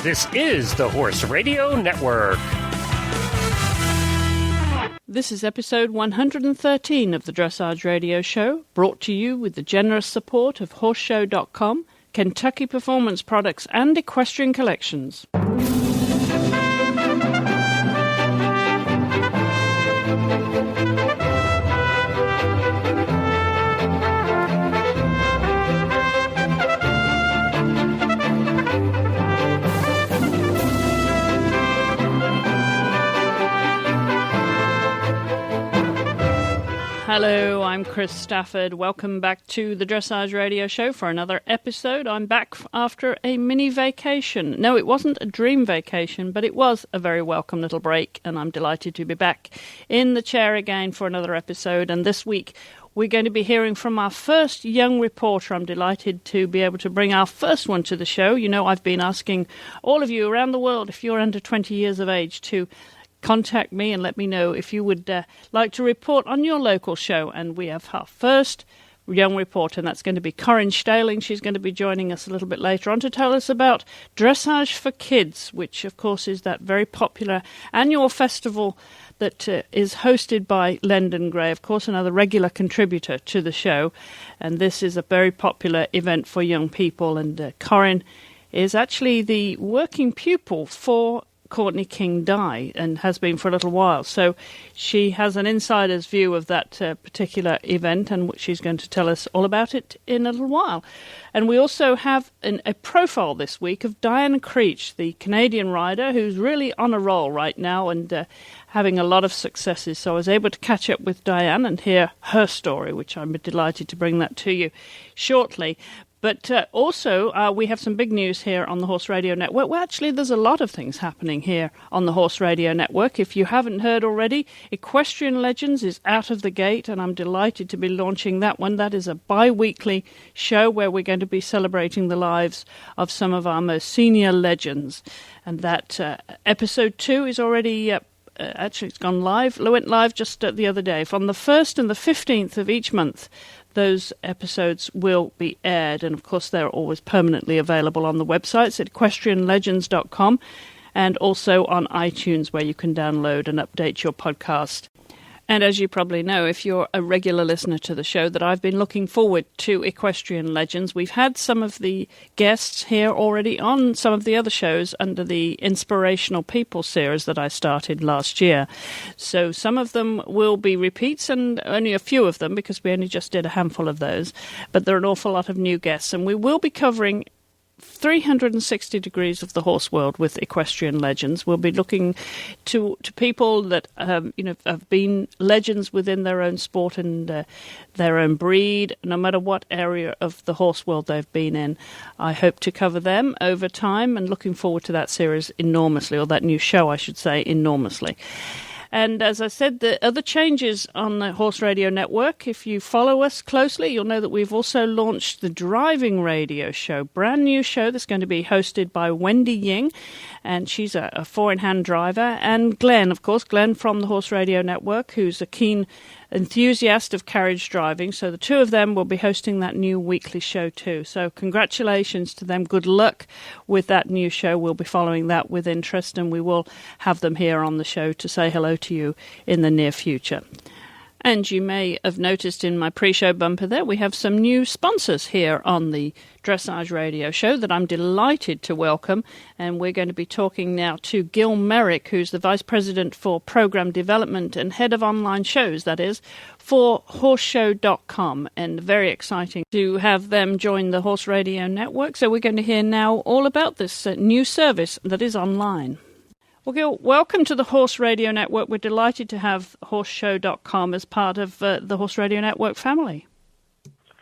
This is the Horse Radio Network. This is episode 113 of the Dressage Radio Show, brought to you with the generous support of Horseshow.com, Kentucky Performance Products and Equestrian Collections. Hello, I'm Chris Stafford. Welcome back to the Dressage Radio Show for another episode. I'm back after a mini vacation. No, it wasn't a dream vacation, but it was a very welcome little break, and I'm delighted to be back in the chair again for another episode. And this week, we're going to be hearing from our first young reporter. I'm delighted to be able to bring our first one to the show. You know, I've been asking all of you around the world, if you're under 20 years of age, to contact me and let me know if you would like to report on your local show. And we have our first young reporter, and that's going to be Koryn Staehling. She's going to be joining us a little bit later on to tell us about Dressage for Kids, which, of course, is that very popular annual festival that is hosted by Lendon Gray, of course, another regular contributor to the show. And this is a very popular event for young people. And Koryn is actually the working pupil for Courtney King Dye, and has been for a little while. So she has an insider's view of that particular event, and she's going to tell us all about it in a little while. And we also have a profile this week of Diane Creech, the Canadian rider who's really on a roll right now and having a lot of successes. So I was able to catch up with Diane and hear her story, which I'm delighted to bring that to you shortly. But also, we have some big news here on the Horse Radio Network. Well, actually, there's a lot of things happening here on the Horse Radio Network. If you haven't heard already, Equestrian Legends is out of the gate, and I'm delighted to be launching that one. That is a bi-weekly show where we're going to be celebrating the lives of some of our most senior legends. And that episode 2 is already actually, it's gone live. It went live just the other day. From the 1st and the 15th of each month, those episodes will be aired, and of course they're always permanently available on the websites at equestrianlegends.com and also on iTunes, where you can download and update your podcast. And as you probably know, if you're a regular listener to the show, that I've been looking forward to Equestrian Legends. We've had some of the guests here already on some of the other shows under the Inspirational People series that I started last year. So some of them will be repeats, and only a few of them, because we only just did a handful of those. But there are an awful lot of new guests, and we will be covering 360 degrees of the horse world with Equestrian Legends. We'll be looking to people that have been legends within their own sport and their own breed, no matter what area of the horse world they've been in. I hope to cover them over time, and looking forward to that series enormously, or that new show, I should say, enormously. And as I said, the other changes on the Horse Radio Network, if you follow us closely, you'll know that we've also launched the Driving Radio Show, brand new show that's going to be hosted by Wendy Ying, and she's a four-in-hand driver, and Glenn, of course, Glenn from the Horse Radio Network, who's a keen enthusiast of carriage driving. So the two of them will be hosting that new weekly show too. So congratulations to them. Good luck with that new show. We'll be following that with interest, and we will have them here on the show to say hello to you in the near future. And you may have noticed in my pre-show bumper there, we have some new sponsors here on the Dressage Radio Show that I'm delighted to welcome. And we're going to be talking now to Gil Merrick, who's the Vice President for Program Development and Head of Online Shows, that is, for Horseshow.com. And very exciting to have them join the Horse Radio Network. So we're going to hear now all about this new service that is online. Well, Gil, welcome to the Horse Radio Network. We're delighted to have Horseshow.com as part of the Horse Radio Network family.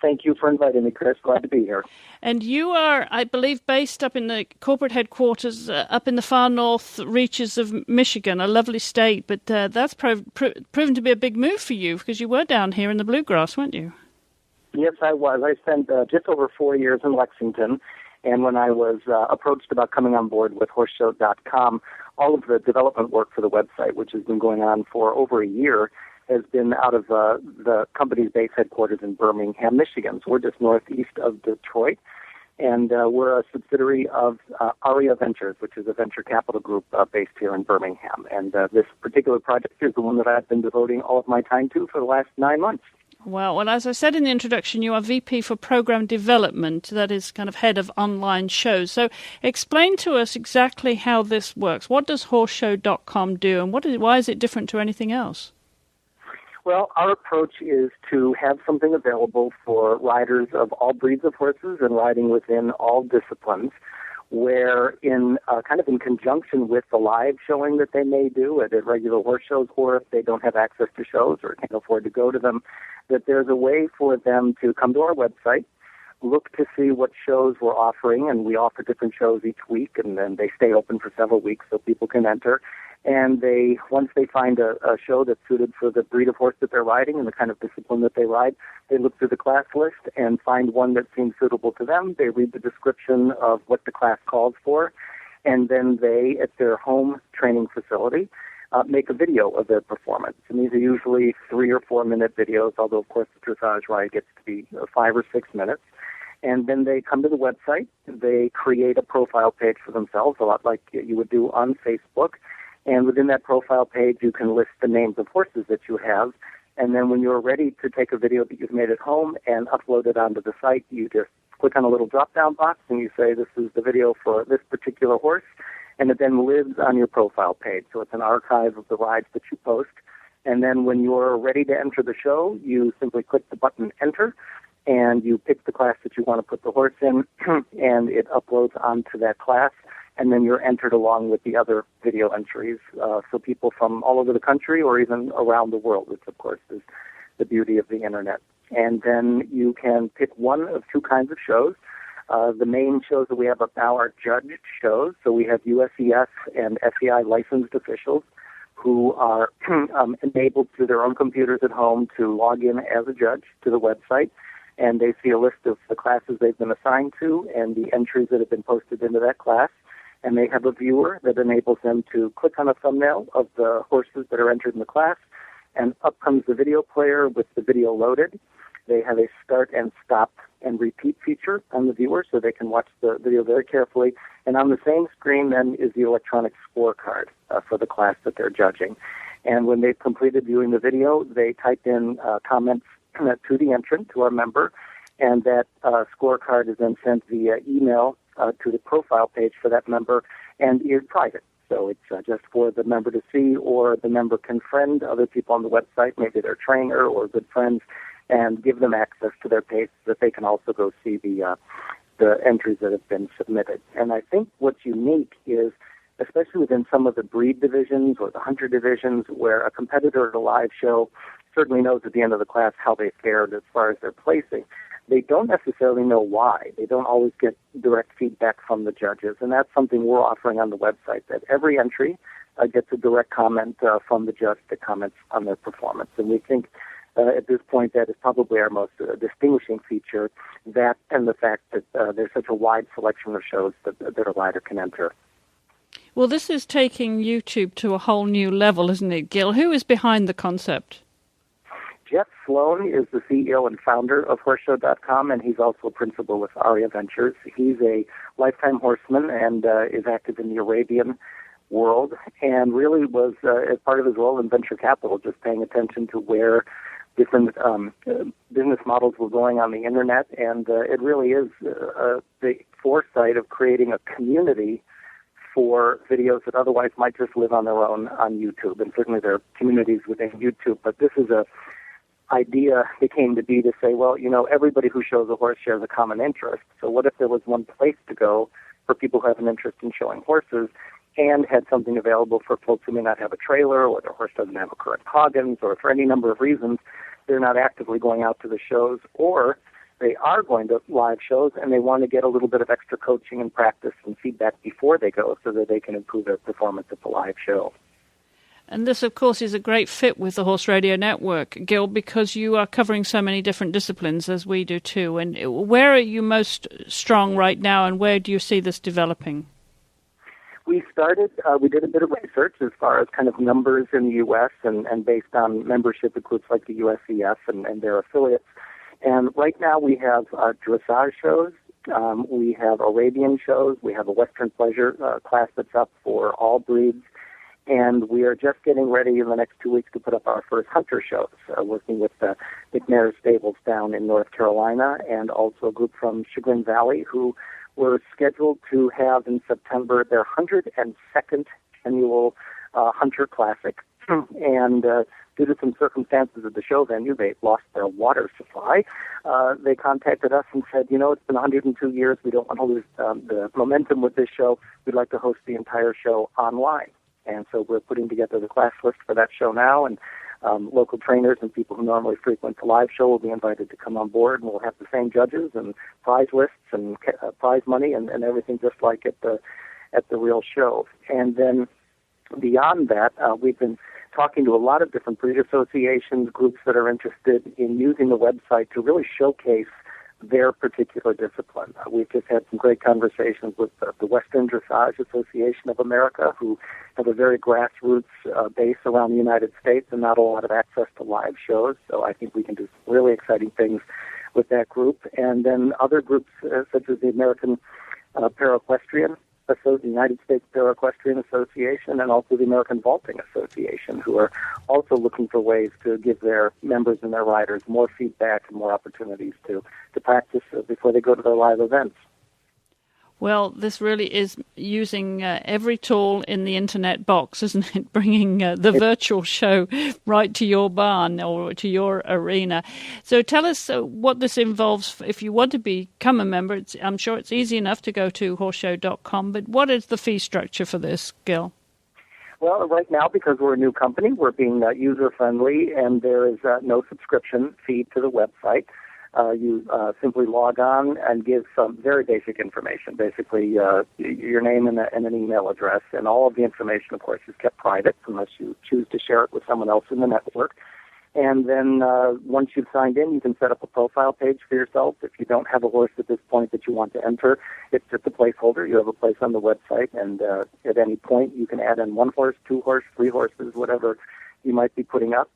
Thank you for inviting me, Chris. Glad to be here. And you are, I believe, based up in the corporate headquarters up in the far north reaches of Michigan, a lovely state. But that's proven to be a big move for you, because you were down here in the bluegrass, weren't you? Yes, I was. I spent just over 4 years in Lexington. And when I was approached about coming on board with Horseshow.com, all of the development work for the website, which has been going on for over a year, has been out of the company's base headquarters in Birmingham, Michigan. So we're just northeast of Detroit. And we're a subsidiary of Aria Ventures, which is a venture capital group based here in Birmingham. And this particular project is the one that I've been devoting all of my time to for the last 9 months. Well, as I said in the introduction, you are VP for Program Development, that is kind of head of online shows. So explain to us exactly how this works. What does horseshow.com do, and why is it different to anything else? Well, our approach is to have something available for riders of all breeds of horses and riding within all disciplines, where in kind of in conjunction with the live showing that they may do at regular horse shows, or if they don't have access to shows or can't afford to go to them, that there's a way for them to come to our website, look to see what shows we're offering, and we offer different shows each week, and then they stay open for several weeks so people can enter. And once they find a show that's suited for the breed of horse that they're riding and the kind of discipline that they ride, they look through the class list and find one that seems suitable to them. They read the description of what the class calls for, and then they, at their home training facility, make a video of their performance. And these are usually 3 or 4 minute videos, although, of course, the dressage ride gets to be 5 or 6 minutes. And then they come to the website. They create a profile page for themselves, a lot like you would do on Facebook. And within that profile page, you can list the names of horses that you have. And then when you're ready to take a video that you've made at home and upload it onto the site, you just click on a little drop-down box and you say, this is the video for this particular horse. And it then lives on your profile page. So it's an archive of the rides that you post. And then when you're ready to enter the show, you simply click the button Enter, and you pick the class that you want to put the horse in, and it uploads onto that class. And then you're entered along with the other video entries, so people from all over the country or even around the world, which, of course, is the beauty of the Internet. And then you can pick one of 2 kinds of shows. The main shows that we have up now are judged shows. So we have USEF and FEI licensed officials who are enabled through their own computers at home to log in as a judge to the website. And they see a list of the classes they've been assigned to and the entries that have been posted into that class. And they have a viewer that enables them to click on a thumbnail of the horses that are entered in the class, and up comes the video player with the video loaded. They have a start and stop and repeat feature on the viewer, so they can watch the video very carefully. And on the same screen then is the electronic scorecard for the class that they're judging. And when they've completed viewing the video, they type in comments to the entrant, to our member, and that scorecard is then sent via email to the profile page for that member, and is private. So it's just for the member to see, or the member can friend other people on the website, maybe their trainer or good friends, and give them access to their page so that they can also go see the entries that have been submitted. And I think what's unique is, especially within some of the breed divisions or the hunter divisions, where a competitor at a live show certainly knows at the end of the class how they fared as far as their placing, they don't necessarily know why. They don't always get direct feedback from the judges, and that's something we're offering on the website, that every entry gets a direct comment from the judge that comments on their performance. And we think at this point that is probably our most distinguishing feature, that and the fact that there's such a wide selection of shows that a rider can enter. Well, this is taking YouTube to a whole new level, isn't it, Gil? Who is behind the concept? Jeff Sloan is the CEO and founder of horseshow.com, and he's also a principal with Aria Ventures. He's a lifetime horseman and is active in the Arabian world, and really was, as part of his role in venture capital, just paying attention to where different business models were going on the Internet, and it really is the foresight of creating a community for videos that otherwise might just live on their own on YouTube. And certainly there are communities within YouTube, but this is a idea that came to be to say, well, everybody who shows a horse shares a common interest. So what if there was one place to go for people who have an interest in showing horses, and had something available for folks who may not have a trailer, or their horse doesn't have a correct Hoggins, or for any number of reasons they're not actively going out to the shows, or they are going to live shows and they want to get a little bit of extra coaching and practice and feedback before they go so that they can improve their performance at the live show. And this, of course, is a great fit with the Horse Radio Network, Gil, because you are covering so many different disciplines, as we do too. And where are you most strong right now, and where do you see this developing? We did a bit of research as far as kind of numbers in the U.S. and based on membership of groups like the USEF and their affiliates. And right now we have dressage shows, We have Arabian shows. We have a Western pleasure class that's up for all breeds. And we are just getting ready in the next 2 weeks to put up our first hunter shows, working with the McNair Stables down in North Carolina, and also a group from Chagrin Valley who were scheduled to have in September their 102nd annual Hunter Classic. And due to some circumstances at the show venue, they lost their water supply. They contacted us and said, it's been 102 years. We don't want to lose the momentum with this show. We'd like to host the entire show online. And so we're putting together the class list for that show now, and local trainers and people who normally frequent the live show will be invited to come on board, and we'll have the same judges and prize lists and prize money and everything just like at the real show. And then beyond that, we've been talking to a lot of different breed associations, groups that are interested in using the website to really showcase their particular discipline. We've just had some great conversations with the Western Dressage Association of America, who have a very grassroots base around the United States and not a lot of access to live shows. So I think we can do some really exciting things with that group. And then other groups such as the American Paraequestrian the United States Paraequestrian Association, and also the American Vaulting Association, who are also looking for ways to give their members and their riders more feedback and more opportunities to practice before they go to their live events. Well, this really is using every tool in the internet box, isn't it? Bringing the virtual show right to your barn or to your arena. So tell us what this involves. If you want to become a member, I'm sure it's easy enough to go to horseshow.com, but what is the fee structure for this, Gil? Well, right now, because we're a new company, we're being user-friendly, and there is no subscription fee to the website. You simply log on and give some very basic information, basically your name and an email address, and all of the information, of course, is kept private unless you choose to share it with someone else in the network. And then once you've signed in, you can set up a profile page for yourself. If you don't have a horse at this point that you want to enter, it's just a placeholder. You have a place on the website, and at any point you can add in 1 horse, 2 horse, 3 horses, whatever you might be putting up.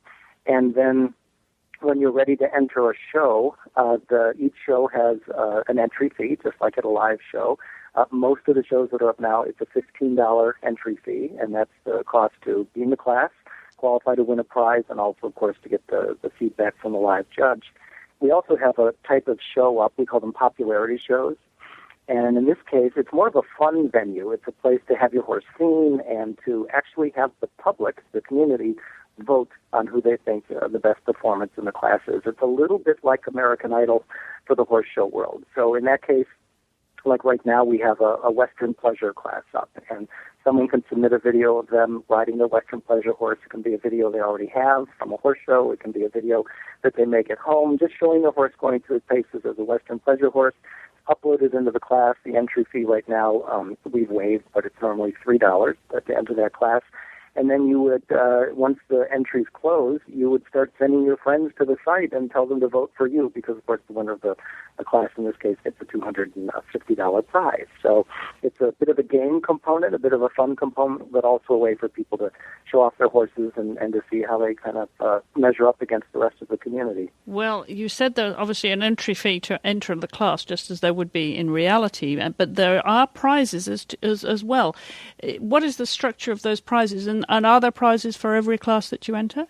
And then when you're ready to enter a show, each show has an entry fee, just like at a live show. Most of the shows that are up now, it's a $15 entry fee, and that's the cost to be in the class, qualify to win a prize, and also, of course, to get the feedback from the live judge. We also have a type of show up. We call them popularity shows. And in this case, it's more of a fun venue. It's a place to have your horse seen and to actually have the public, the community, vote on who they think the best performance in the class is. It's a little bit like American Idol for the horse show world. So in that case, like right now, we have a Western pleasure class up, and someone can submit a video of them riding their Western pleasure horse. It can be a video they already have from a horse show. It can be a video that they make at home, just showing the horse going through its paces as a Western pleasure horse. Uploaded into the class. The entry fee right now we've waived, but it's normally $3 to enter that class. And then you would, once the entries close, you would start sending your friends to the site and tell them to vote for you because, of course, the winner of the class in this case gets a $250 prize. So it's a bit of a game component, a bit of a fun component, but also a way for people to show off their horses and to see how they kind of measure up against the rest of the community. Well, you said there's obviously an entry fee to enter the class, just as there would be in reality, but there are prizes as well. What is the structure of those prizes, and are there prizes for every class that you enter?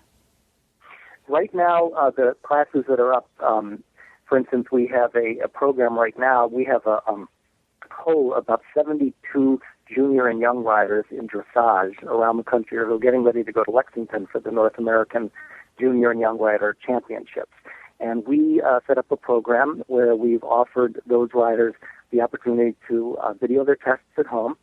Right now, the classes that are up, for instance, we have a program right now. We have a whole about 72 junior and young riders in dressage around the country who are getting ready to go to Lexington for the North American Junior and Young Rider Championships. And we set up a program where we've offered those riders the opportunity to video their tests at home,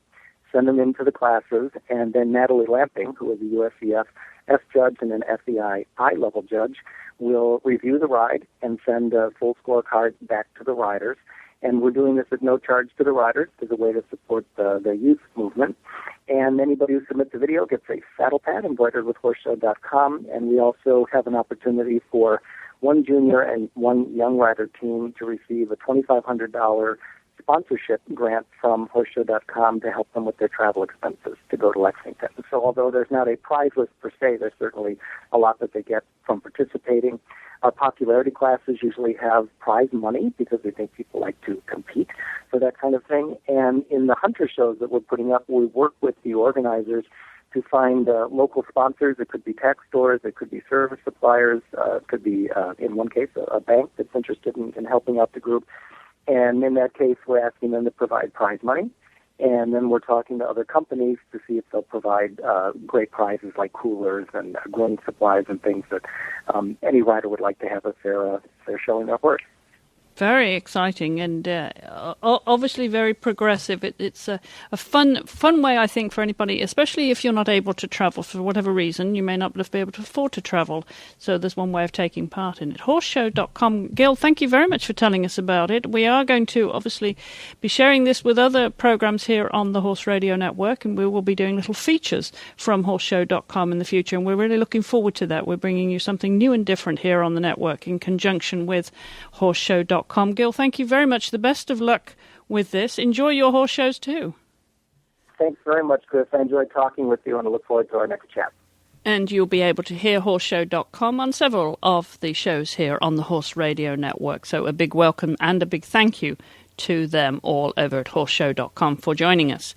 send them into the classes, and then Natalie Lamping, who is a USCF F judge and an FEI I-level judge, will review the ride and send a full scorecard back to the riders. And we're doing this at no charge to the riders as a way to support the youth movement. And anybody who submits a video gets a saddle pad embroidered with horseshow.com. And we also have an opportunity for one junior and one young rider team to receive a $2,500 sponsorship grant from horseshow.com to help them with their travel expenses to go to Lexington. So although there's not a prize list per se, there's certainly a lot that they get from participating. Our popularity classes usually have prize money because we think people like to compete. for that kind of thing. And in the hunter shows that we're putting up, we work with the organizers to find local sponsors. It could be tax stores, it could be service suppliers, it could be, in one case, a bank that's interested in helping out the group. And in that case, we're asking them to provide prize money. And then we're talking to other companies to see if they'll provide great prizes like coolers and growing supplies and things that any rider would like to have if they're showing their horse. Very exciting and obviously very progressive. It's a fun way, I think, for anybody, especially if you're not able to travel for whatever reason. You may not be able to afford to travel, so there's one way of taking part in it. Horseshow.com. Gil, thank you very much for telling us about it. We are going to obviously be sharing this with other programs here on the Horse Radio Network, and we will be doing little features from Horseshow.com in the future, and we're really looking forward to that. We're bringing you something new and different here on the network in conjunction with Horseshow.com. Gil, thank you very much. The best of luck with this. Enjoy your horse shows too. Thanks very much, Chris. I enjoyed talking with you and I look forward to our next chat. And you'll be able to hear Horseshow.com on several of the shows here on the Horse Radio Network. So a big welcome and a big thank you to them all over at Horseshow.com for joining us.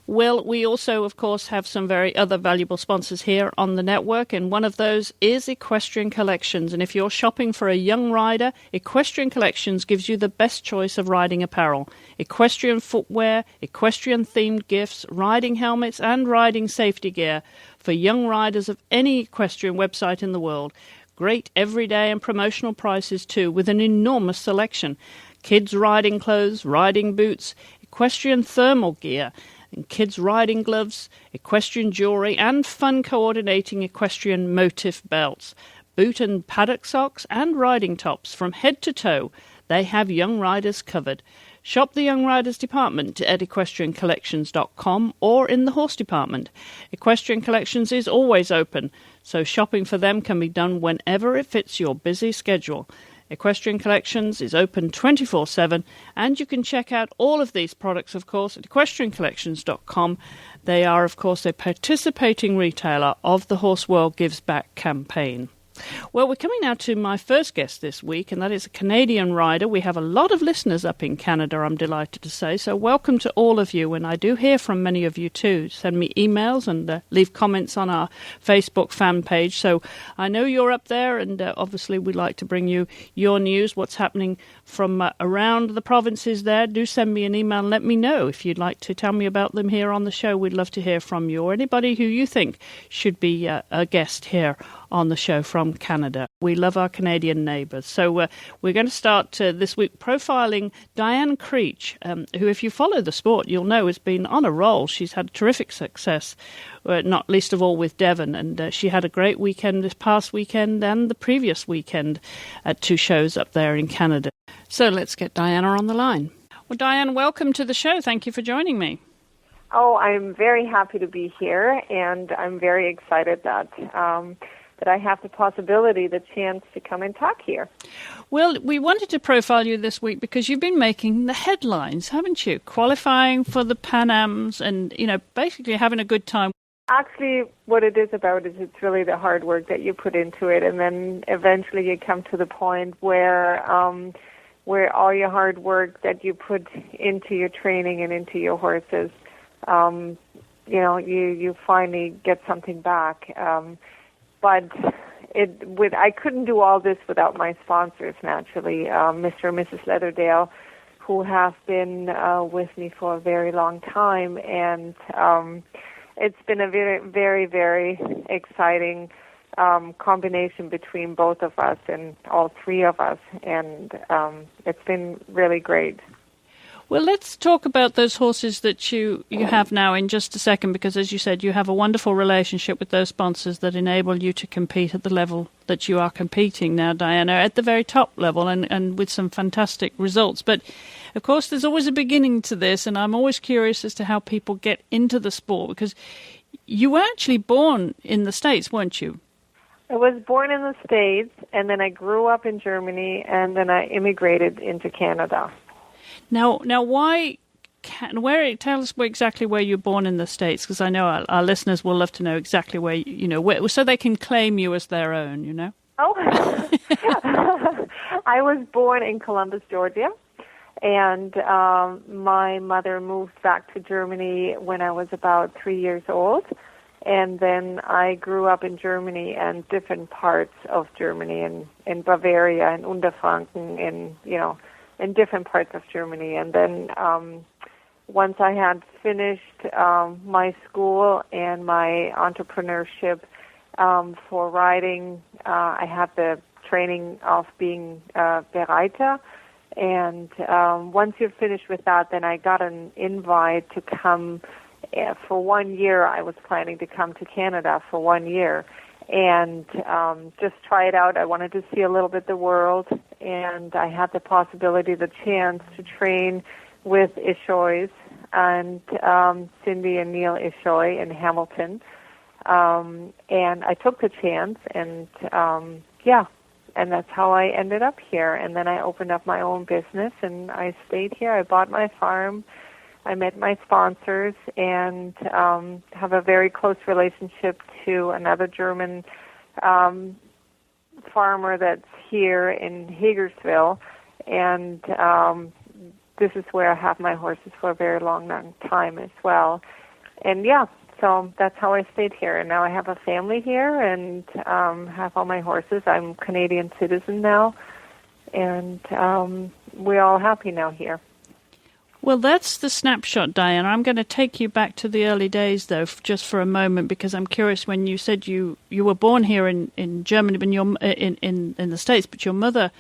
Well, we also, of course, have some very other valuable sponsors here on the network, and one of those is Equestrian Collections. And if you're shopping for a young rider, Equestrian Collections gives you the best choice of riding apparel. Equestrian footwear, equestrian-themed gifts, riding helmets, and riding safety gear for young riders of any equestrian website in the world. Great everyday and promotional prices, too, with an enormous selection. Kids' riding clothes, riding boots, equestrian thermal gear, and kids' riding gloves, equestrian jewellery, and fun coordinating equestrian motif belts, boot and paddock socks, and riding tops from head to toe. They have young riders covered. Shop the Young Riders department at equestriancollections.com or in the horse department. Equestrian Collections is always open, so shopping for them can be done whenever it fits your busy schedule. Equestrian Collections is open 24/7, and you can check out all of these products, of course, at equestriancollections.com. They are, of course, a participating retailer of the Horse World Gives Back campaign. Well, we're coming now to my first guest this week, and that is a Canadian rider. We have a lot of listeners up in Canada, I'm delighted to say, so welcome to all of you, and I do hear from many of you too. Send me emails and leave comments on our Facebook fan page, so I know you're up there, and obviously we'd like to bring you your news, what's happening from around the provinces there. Do send me an email and let me know if you'd like to tell me about them here on the show. We'd love to hear from you, or anybody who you think should be a guest here on the show from Canada. We love our Canadian neighbours. So we're going to start this week profiling Diane Creech, who, if you follow the sport, you'll know has been on a roll. She's had terrific success, not least of all with Devon, and she had a great weekend this past weekend and the previous weekend at 2 shows up there in Canada. So let's get Diana on the line. Well, Diane, welcome to the show. Thank you for joining me. Oh, I'm very happy to be here, and I'm very excited that I have the possibility, the chance to come and talk here. Well, we wanted to profile you this week because you've been making the headlines, haven't you? Qualifying for the Pan Ams and, basically having a good time. Actually, what it is about is it's really the hard work that you put into it, and then eventually you come to the point where all your hard work that you put into your training and into your horses, you finally get something back. But I couldn't do all this without my sponsors, naturally, Mr. and Mrs. Leatherdale, who have been with me for a very long time. And it's been a very, very, very exciting combination between both of us and all 3 of us. And it's been really great. Well, let's talk about those horses that you have now in just a second, because as you said, you have a wonderful relationship with those sponsors that enable you to compete at the level that you are competing now, Diana, at the very top level and with some fantastic results. But, of course, there's always a beginning to this, and I'm always curious as to how people get into the sport, because you were actually born in the States, weren't you? I was born in the States, and then I grew up in Germany, and then I immigrated into Canada. Now, tell us exactly where you're born in the States, because I know our listeners will love to know exactly where, where, so they can claim you as their own, Oh, I was born in Columbus, Georgia, And my mother moved back to Germany when I was about 3 years old. And then I grew up in Germany and different parts of Germany, in Bavaria and Unterfranken, in different parts of Germany. And then once I had finished my school and my entrepreneurship for riding, I had the training of being Bereiter. And once you're finished with that, then I got an invite to come. For 1 year, I was planning to come to Canada for 1 year and just try it out. I wanted to see a little bit the world, and I had the possibility, the chance to train with Ishoys and Cindy and Neil Ishoy in Hamilton. And I took the chance, and and that's how I ended up here. And then I opened up my own business, and I stayed here. I bought my farm. I met my sponsors and have a very close relationship to another German farmer that's here in Hagersville. And this is where I have my horses for a very long time as well. And so that's how I stayed here. And now I have a family here and have all my horses. I'm a Canadian citizen now. And we're all happy now here. Well, that's the snapshot, Diane. I'm going to take you back to the early days, though, just for a moment, because I'm curious. When you said you were born here in Germany, but in the States, but your mother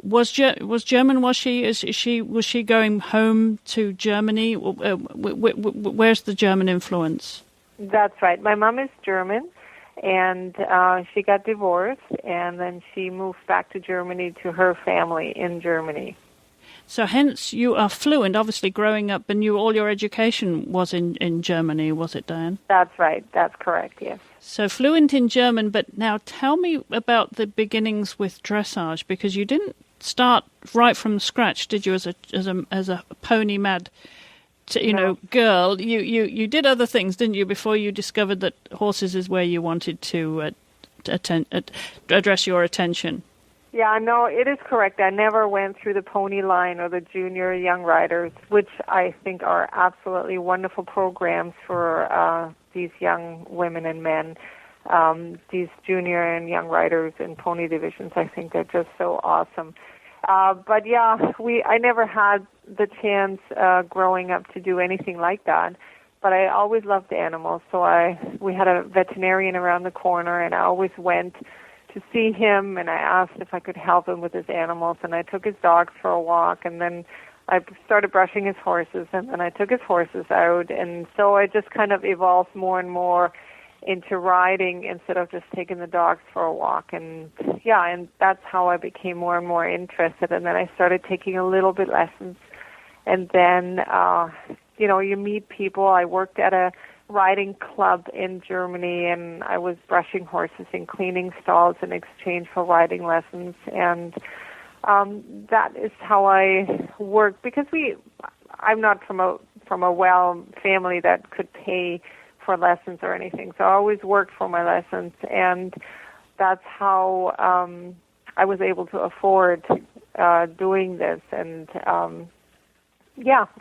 was German. Was she going home to Germany? Where's the German influence? That's right. My mom is German, and she got divorced, and then she moved back to Germany to her family in Germany. So hence you are fluent, obviously growing up, and all your education was in Germany, was it, Diane? That's right. That's correct, yes. So fluent in German, but now tell me about the beginnings with dressage, because you didn't start right from scratch, did you, as a pony mad girl? You did other things, didn't you, before you discovered that horses is where you wanted to address your attention? Yeah, no, it is correct. I never went through the pony line or the junior young riders, which I think are absolutely wonderful programs for these young women and men. These junior and young riders in pony divisions, I think they're just so awesome. But I never had the chance growing up to do anything like that. But I always loved animals, so we had a veterinarian around the corner, and I always went to see him, and I asked if I could help him with his animals, and I took his dogs for a walk, and then I started brushing his horses, and then I took his horses out, and so I just kind of evolved more and more into riding instead of just taking the dogs for a walk, and that's how I became more and more interested, and then I started taking a little bit lessons, and then, you meet people. I worked at a riding club in Germany, and I was brushing horses and cleaning stalls in exchange for riding lessons, and that is how I work, because I'm not from a well family that could pay for lessons or anything, so I always worked for my lessons, and that's how I was able to afford doing this, and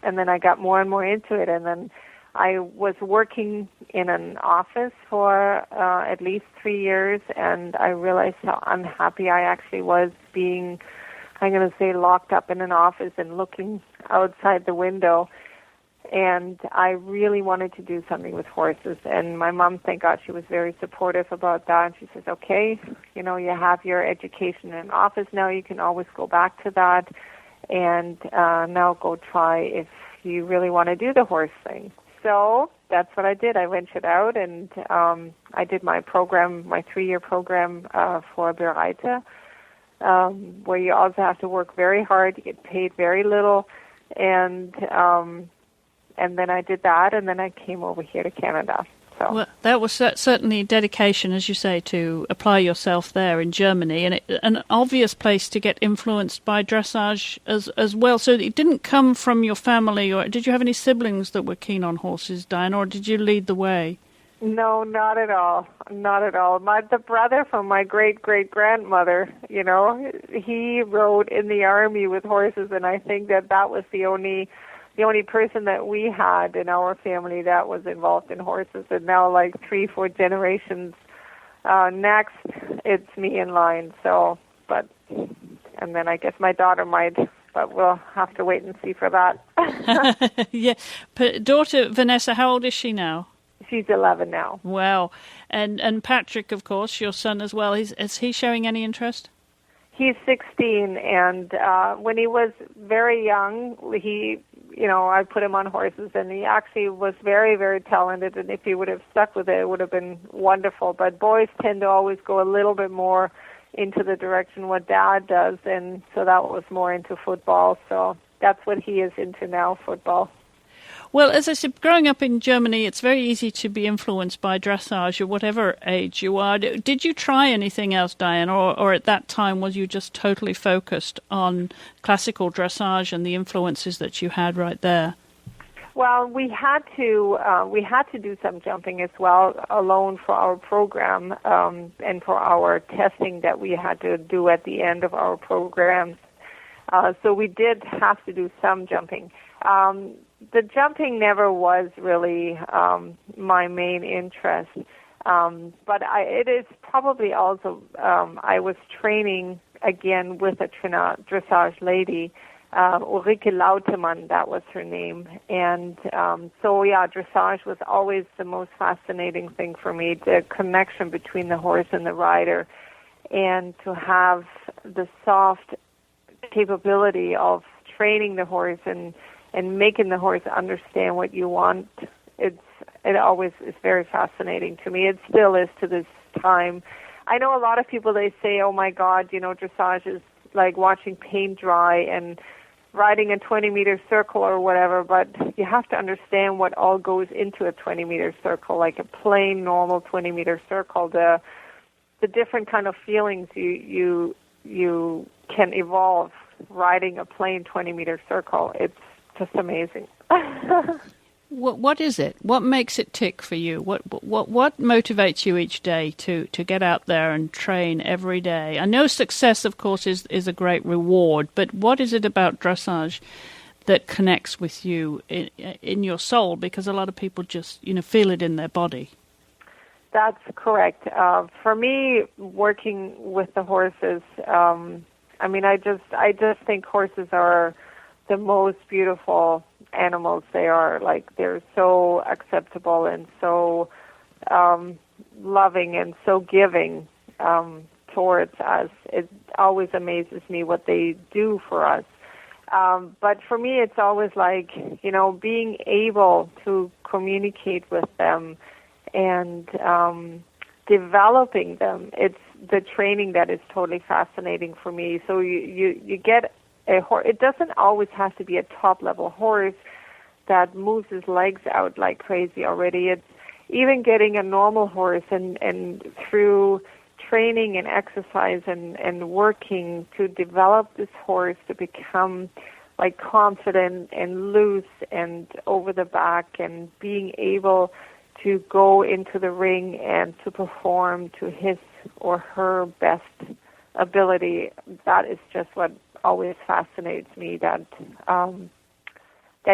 and then I got more and more into it, and then I was working in an office for at least 3 years, and I realized how unhappy I actually was being, I'm going to say, locked up in an office and looking outside the window. And I really wanted to do something with horses. And my mom, thank God, she was very supportive about that. And she says, okay, you have your education in an office now. You can always go back to that. And now go try if you really want to do the horse thing. So that's what I did. I ventured out, and I did my program, my 3-year program for Bereiter, where you also have to work very hard. You get paid very little, and then I did that, and then I came over here to Canada. So. Well, that was certainly dedication, as you say, to apply yourself there in Germany, and an obvious place to get influenced by dressage as well. So it didn't come from your family, or did you have any siblings that were keen on horses, Diane, or did you lead the way? No, not at all. Not at all. The brother from my great-great-grandmother, he rode in the army with horses, and I think that was the only person that we had in our family that was involved in horses. And now, like 3-4 generations next, it's me in line. So, and then I guess my daughter might, but we'll have to wait and see for that. Yeah. Daughter Vanessa, how old is she now? She's 11 now. Wow. And Patrick, of course, your son as well. Is he showing any interest? He's 16, and when he was very young, I put him on horses, and he actually was very, very talented, and if he would have stuck with it, it would have been wonderful. But boys tend to always go a little bit more into the direction what Dad does, and so that was more into football. So that's what he is into now, football. Well, as I said, growing up in Germany, it's very easy to be influenced by dressage at whatever age you are. Did you try anything else, Diane, or at that time was you just totally focused on classical dressage and the influences that you had right there? Well, we had to do some jumping as well, alone for our program and for our testing that we had to do at the end of our programs. So we did have to do some jumping. The jumping never was really my main interest, but it is probably also I was training again with a dressage lady, Ulrike Lautemann, that was her name, and dressage was always the most fascinating thing for me, the connection between the horse and the rider, and to have the soft capability of training the horse and making the horse understand what you want. It always is very fascinating to me. It still is to this time. I know a lot of people, they say, oh my God, dressage is like watching paint dry and riding a 20-meter circle or whatever, but you have to understand what all goes into a 20-meter circle, like a plain, normal 20-meter circle, the different kind of feelings you can evolve riding a plain 20-meter circle. It's just amazing. What is it? What makes it tick for you? What motivates you each day to get out there and train every day? I know success, of course, is a great reward, but what is it about dressage that connects with you in your soul? Because a lot of people just feel it in their body. That's correct. For me, working with the horses, I just think horses are the most beautiful animals. They're so acceptable and so loving and so giving towards us. It always amazes me what they do for us. But for me, it's always being able to communicate with them and developing them. It's the training that is totally fascinating for me. So you get a horse. It doesn't always have to be a top-level horse that moves his legs out like crazy already. It's even getting a normal horse and through training and exercise and working to develop this horse to become confident and loose and over the back and being able to go into the ring and to perform to his or her best ability. That is just what always fascinates me, that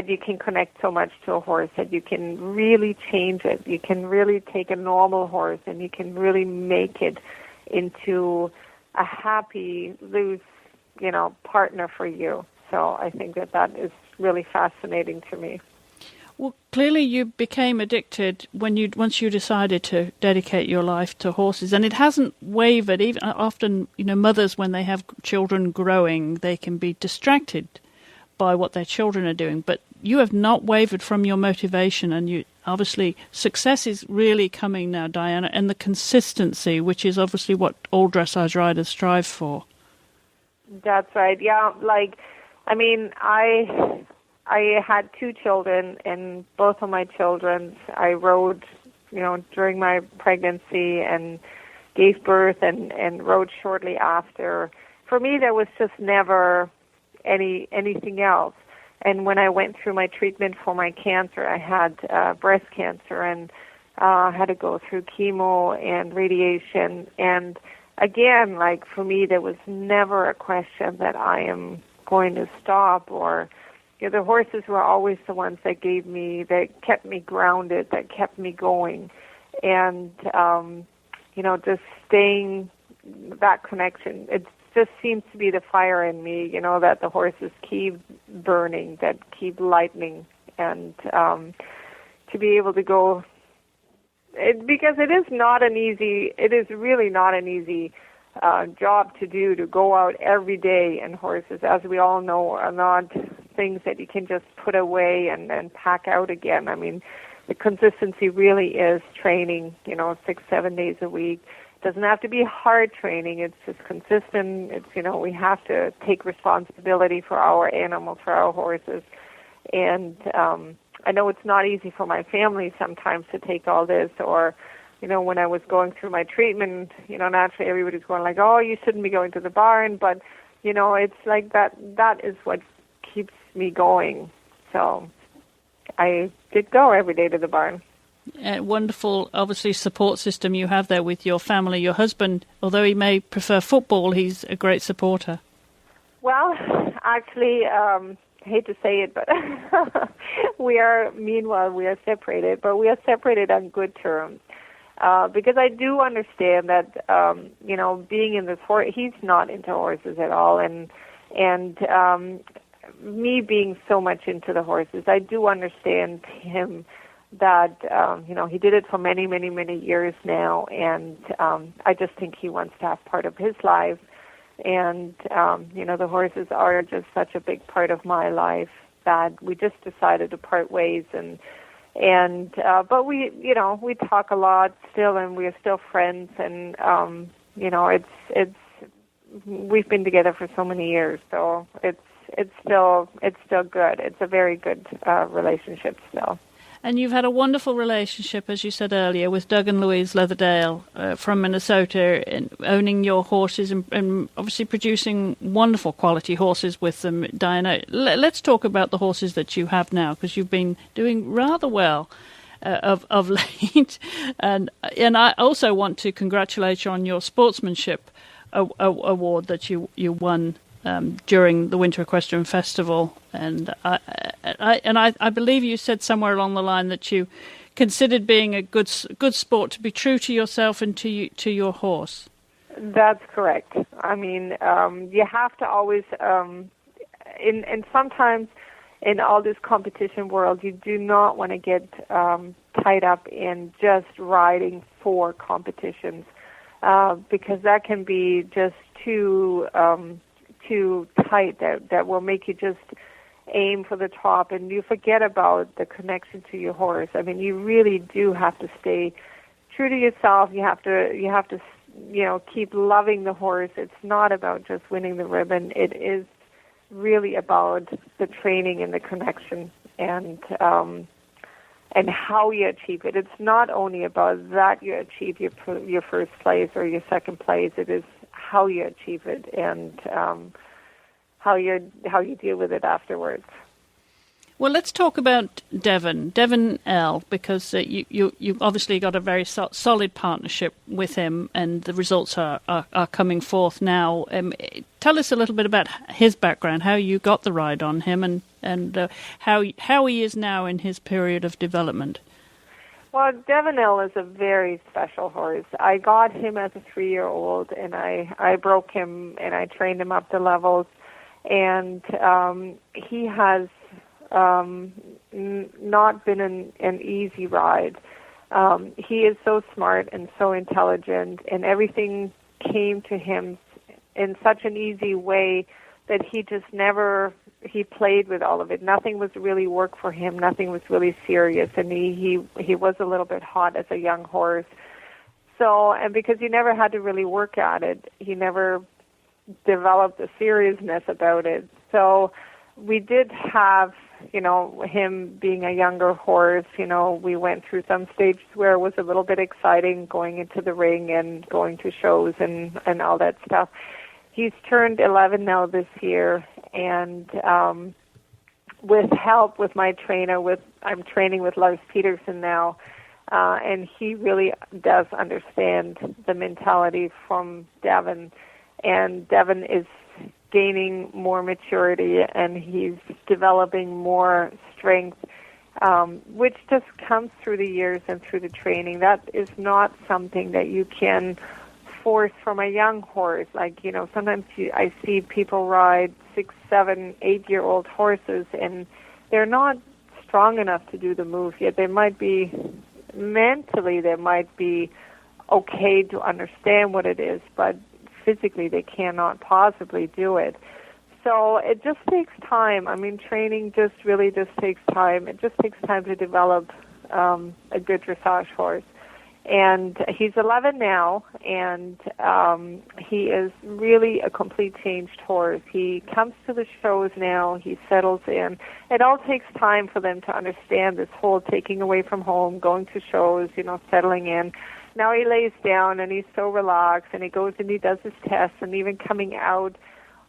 you can connect so much to a horse, that you can really change it. You can really take a normal horse and you can really make it into a happy, loose, partner for you. So I think that is really fascinating to me. Well, clearly you became addicted once you decided to dedicate your life to horses, and it hasn't wavered. Even often, mothers, when they have children growing, they can be distracted by what their children are doing. But you have not wavered from your motivation, and you obviously success is really coming now, Diana, and the consistency, which is obviously what all dressage riders strive for. That's right. Yeah, I had 2 children, and both of my children I rode, during my pregnancy and gave birth and rode shortly after. For me, there was just never anything else. And when I went through my treatment for my cancer, I had breast cancer, and had to go through chemo and radiation. And again, like for me, there was never a question that I am going to stop, or the horses were always the ones that kept me grounded, that kept me going. And, just staying, that connection, it just seems to be the fire in me, that the horses keep burning, that keep lightening, and to be able to go, because it is really not an easy job to do, to go out every day, and horses, as we all know, are not things that you can just put away and then pack out again. I mean, the consistency really is training, 6-7 days a week. It doesn't have to be hard training. It's just consistent. It's, we have to take responsibility for our animals, for our horses. And I know it's not easy for my family sometimes to take all this, or, when I was going through my treatment, naturally everybody's going like, oh, you shouldn't be going to the barn. But, it's like that is what keeps me going. So I did go every day to the barn. Wonderful, obviously, support system you have there with your family. Your husband, although he may prefer football, he's a great supporter. Well, actually, I hate to say it, but we are separated, but we are separated on good terms. Because I do understand that, being in this horse, he's not into horses at all, and me being so much into the horses, I do understand him that, he did it for many, many, many years now, and I just think he wants to have part of his life. And, the horses are just such a big part of my life that we just decided to part ways. But we talk a lot still, and we are still friends. And, we've been together for so many years. So it's still good. It's a very good relationship still. And you've had a wonderful relationship, as you said earlier, with Doug and Louise Leatherdale from Minnesota, and owning your horses and obviously producing wonderful quality horses with them. Diane, let's talk about the horses that you have now, because you've been doing rather well of late. And I also want to congratulate you on your sportsmanship award that you won during the Winter Equestrian Festival, and I believe you said somewhere along the line that you considered being a good sport to be true to yourself and to your horse. That's correct. I mean, you have to always, and sometimes in all this competition world, you do not want to get tied up in just riding for competitions, because that can be just too tight, that will make you just aim for the top, and you forget about the connection to your horse. I mean, you really do have to stay true to yourself. You have to keep loving the horse. It's not about just winning the ribbon. It is really about the training and the connection, and how you achieve it. It's not only about that you achieve your first place or your second place. It is how you achieve it, and how you deal with it afterwards. Well, let's talk about Devon L, because you obviously got a very solid partnership with him, and the results are coming forth now. Tell us a little bit about his background, how you got the ride on him, and how he is now in his period of development. Well, Devon L is a very special horse. I got him as a 3-year-old, and I broke him, and I trained him up to levels, and he has not been an easy ride. He is so smart and so intelligent, and everything came to him in such an easy way that he played with all of it. Nothing was really work for him. Nothing was really serious, and he was a little bit hot as a young horse. So, and because he never had to really work at it, he never developed a seriousness about it. So we did have, him being a younger horse, we went through some stages where it was a little bit exciting going into the ring and going to shows and all that stuff. He's turned 11 now this year, and with help with my trainer, I'm training with Lars Peterson now, and he really does understand the mentality from Devin. And Devin is gaining more maturity, and he's developing more strength, which just comes through the years and through the training. That is not something that you can force from a young horse. Like, sometimes I see people ride 6, 7, 8-year-old horses, and they're not strong enough to do the move yet. They might be mentally, they might be okay to understand what it is, but physically they cannot possibly do it. So it just takes time. I mean, training really just takes time. It just takes time to develop a good dressage horse. And he's 11 now, and he is really a complete changed horse. He comes to the shows now. He settles in. It all takes time for them to understand this whole taking away from home, going to shows, settling in. Now he lays down, and he's so relaxed, and he goes and he does his tests, and even coming out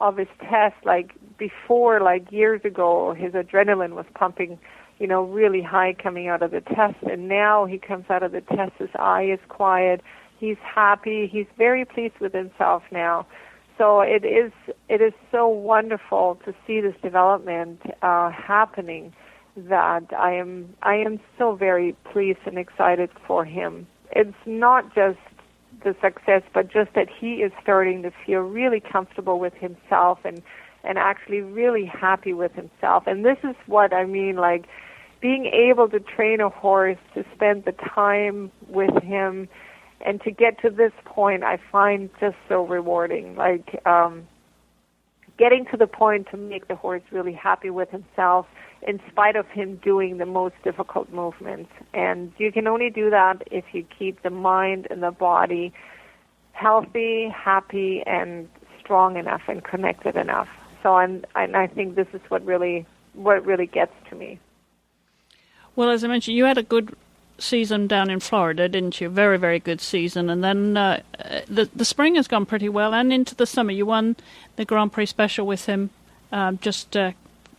of his test, like before, like years ago, his adrenaline was pumping, really high coming out of the test. And now he comes out of the test, his eye is quiet, he's happy, he's very pleased with himself now. So it is so wonderful to see this development happening, that I am so very pleased and excited for him. It's not just the success, but just that he is starting to feel really comfortable with himself and actually really happy with himself. And this is what I mean, like being able to train a horse, to spend the time with him, and to get to this point, I find just so rewarding. Like getting to the point to make the horse really happy with himself in spite of him doing the most difficult movements. And you can only do that if you keep the mind and the body healthy, happy, and strong enough and connected enough. So I think this is what really gets to me. Well, as I mentioned, you had a good season down in Florida, didn't you? Very, very good season. And then the spring has gone pretty well, and into the summer. You won the Grand Prix Special with him just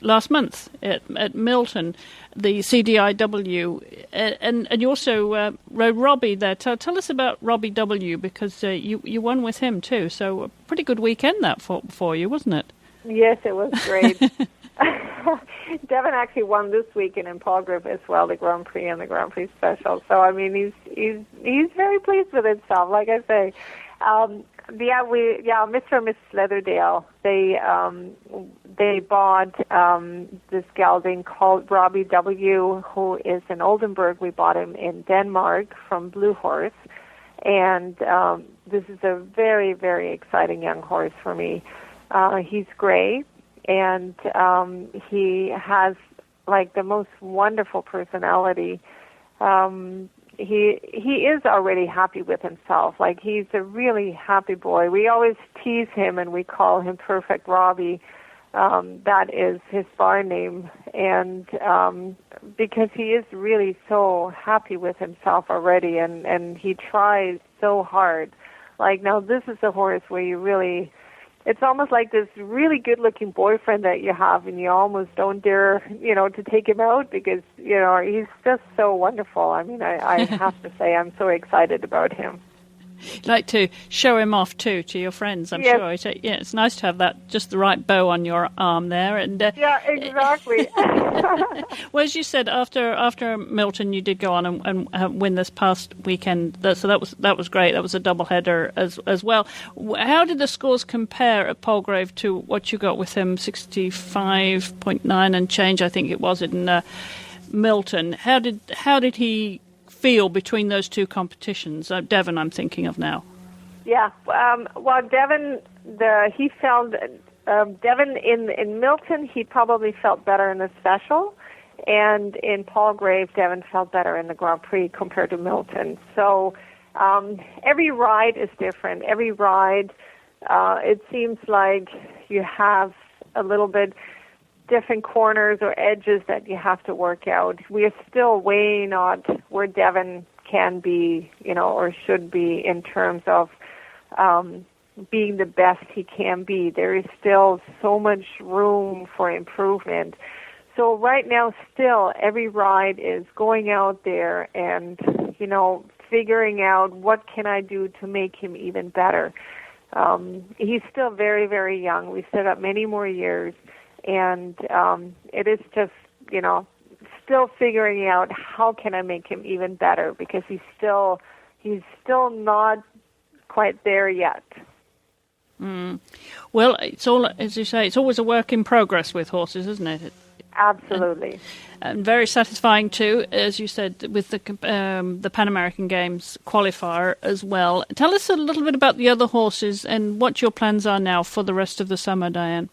last month at Milton, the CDIW, and you also rode Robbie there. Tell us about Robbie W, because you won with him too. So a pretty good weekend that for you, wasn't it? Yes, it was great. Devin actually won this weekend in Palgrave as well, the Grand Prix and the Grand Prix Special. So I mean, he's very pleased with himself. Like I say, Mr. and Mrs. Leatherdale, they bought this gelding called Robbie W, who is in Oldenburg. We bought him in Denmark from Blue Horse, and this is a very, very exciting young horse for me. He's gray, and he has like the most wonderful personality. He is already happy with himself. Like, he's a really happy boy. We always tease him and we call him Perfect Robbie. That is his bar name. And because he is really so happy with himself already, and he tries so hard. Like, now this is a horse where you really, it's almost like this really good-looking boyfriend that you have, and you almost don't dare, to take him out because, he's just so wonderful. I mean, I have to say I'm so excited about him. You'd like to show him off, too, to your friends, I'm yes. sure. Yeah, it's nice to have that, just the right bow on your arm there. And yeah, exactly. Well, as you said, after Milton, you did go on and win this past weekend. So that was great. That was a doubleheader as well. How did the scores compare at Palgrave to what you got with him? 65.9 and change, I think it was, in Milton. How did he feel between those two competitions? Devin, I'm thinking of now. Yeah, well, Devin, Devin in Milton, he probably felt better in the special, and in Palgrave, Devin felt better in the Grand Prix compared to Milton. So every ride is different. Every ride, it seems like you have a little bit different corners or edges that you have to work out. We are still way not where Devin can be, or should be in terms of being the best he can be. There is still so much room for improvement. So right now, still, every ride is going out there and, figuring out what can I do to make him even better. He's still very, very young. We still got many more years, and it is just, still figuring out how can I make him even better, because he's still not quite there yet. Well, it's all, as you say, it's always a work in progress with horses, isn't it? Absolutely. And very satisfying too, as you said, with the Pan American Games qualifier as well. Tell us a little bit about the other horses and what your plans are now for the rest of the summer, Diane.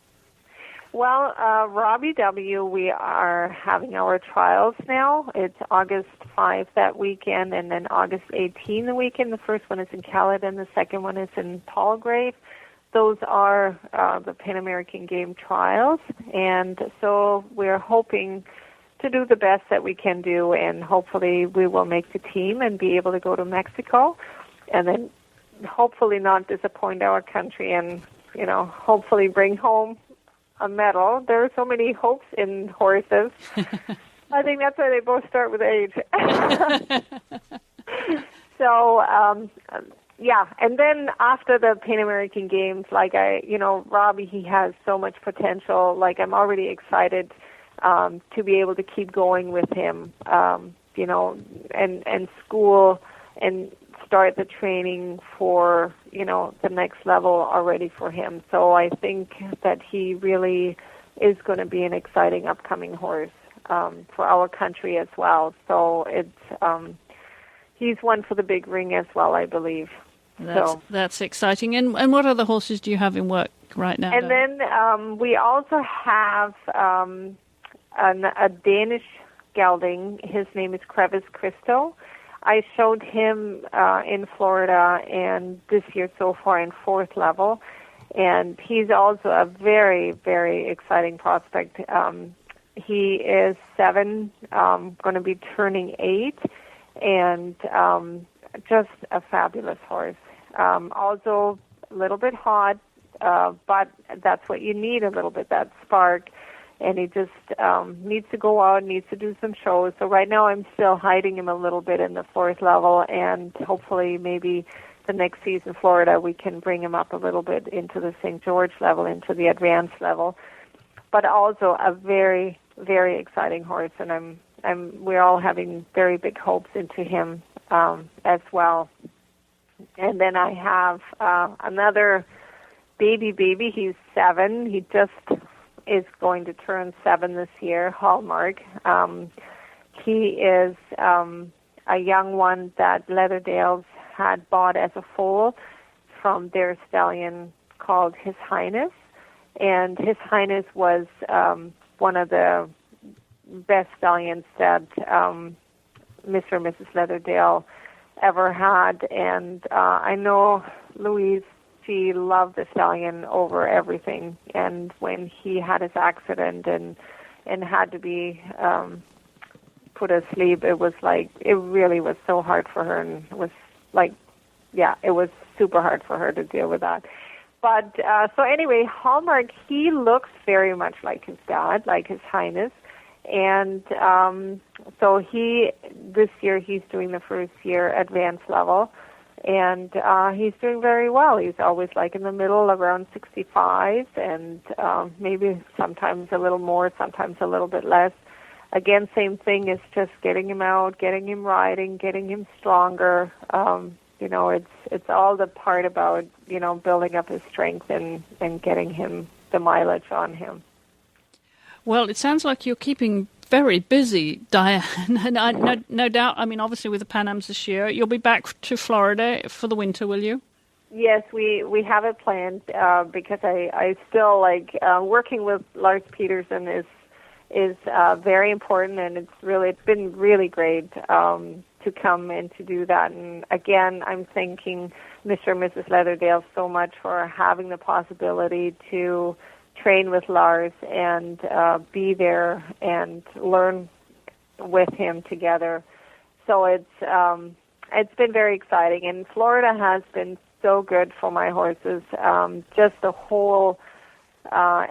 Well, Robbie W., we are having our trials now. It's August 5 that weekend, and then August 18 the weekend. The first one is in Caledon, the second one is in Palgrave. Those are the Pan American Game trials, and so we're hoping to do the best that we can do, and hopefully we will make the team and be able to go to Mexico, and then hopefully not disappoint our country and, hopefully bring home a medal. There are so many hopes in horses. I think that's why they both start with age. So, yeah, and then after the Pan American Games, Robbie, he has so much potential. Like, I'm already excited to be able to keep going with him, and school and start the training for, the next level already for him. So I think that he really is going to be an exciting upcoming horse for our country as well. So it's he's one for the big ring as well, I believe. That's exciting. And what other horses do you have in work right now? And then we also have a Danish gelding. His name is Crevice Christo. I showed him in Florida, and this year so far in 4th level. And he's also a very, very exciting prospect. He is 7, going to be turning 8, and just a fabulous horse. Also a little bit hot, but that's what you need, a little bit, that spark. And he just needs to go out, needs to do some shows. So right now I'm still hiding him a little bit in the 4th level, and hopefully maybe the next season, Florida, we can bring him up a little bit into the St. George level, into the advanced level. But also a very, very exciting horse, and we're all having very big hopes into him as well. And then I have another baby. He's 7. He just is going to turn 7 this year, Hallmark. He is a young one that Leatherdales had bought as a foal from their stallion called His Highness. And His Highness was one of the best stallions that Mr. and Mrs. Leatherdale ever had. And I know Louise, she loved the stallion over everything. And when he had his accident and had to be put asleep, it was like, it really was so hard for her, and it was like, yeah, it was super hard for her to deal with that. But so anyway, Hallmark, he looks very much like his dad, like His Highness. And so this year he's doing the first year advanced level. And he's doing very well. He's always like in the middle, around 65, and maybe sometimes a little more, sometimes a little bit less. Again, same thing, is just getting him out, getting him riding, getting him stronger. It's all the part about, building up his strength and getting him the mileage on him. Well, it sounds like you're keeping very busy, Diane, and no doubt, I mean, obviously with the Pan Ams this year, you'll be back to Florida for the winter, will you? Yes, we have it planned because I still like working with Lars Peterson is very important, and it's been really great to come and to do that. And again, I'm thanking Mr. and Mrs. Leatherdale so much for having the possibility to train with Lars and be there and learn with him together. So it's been very exciting, and Florida has been so good for my horses. Just the whole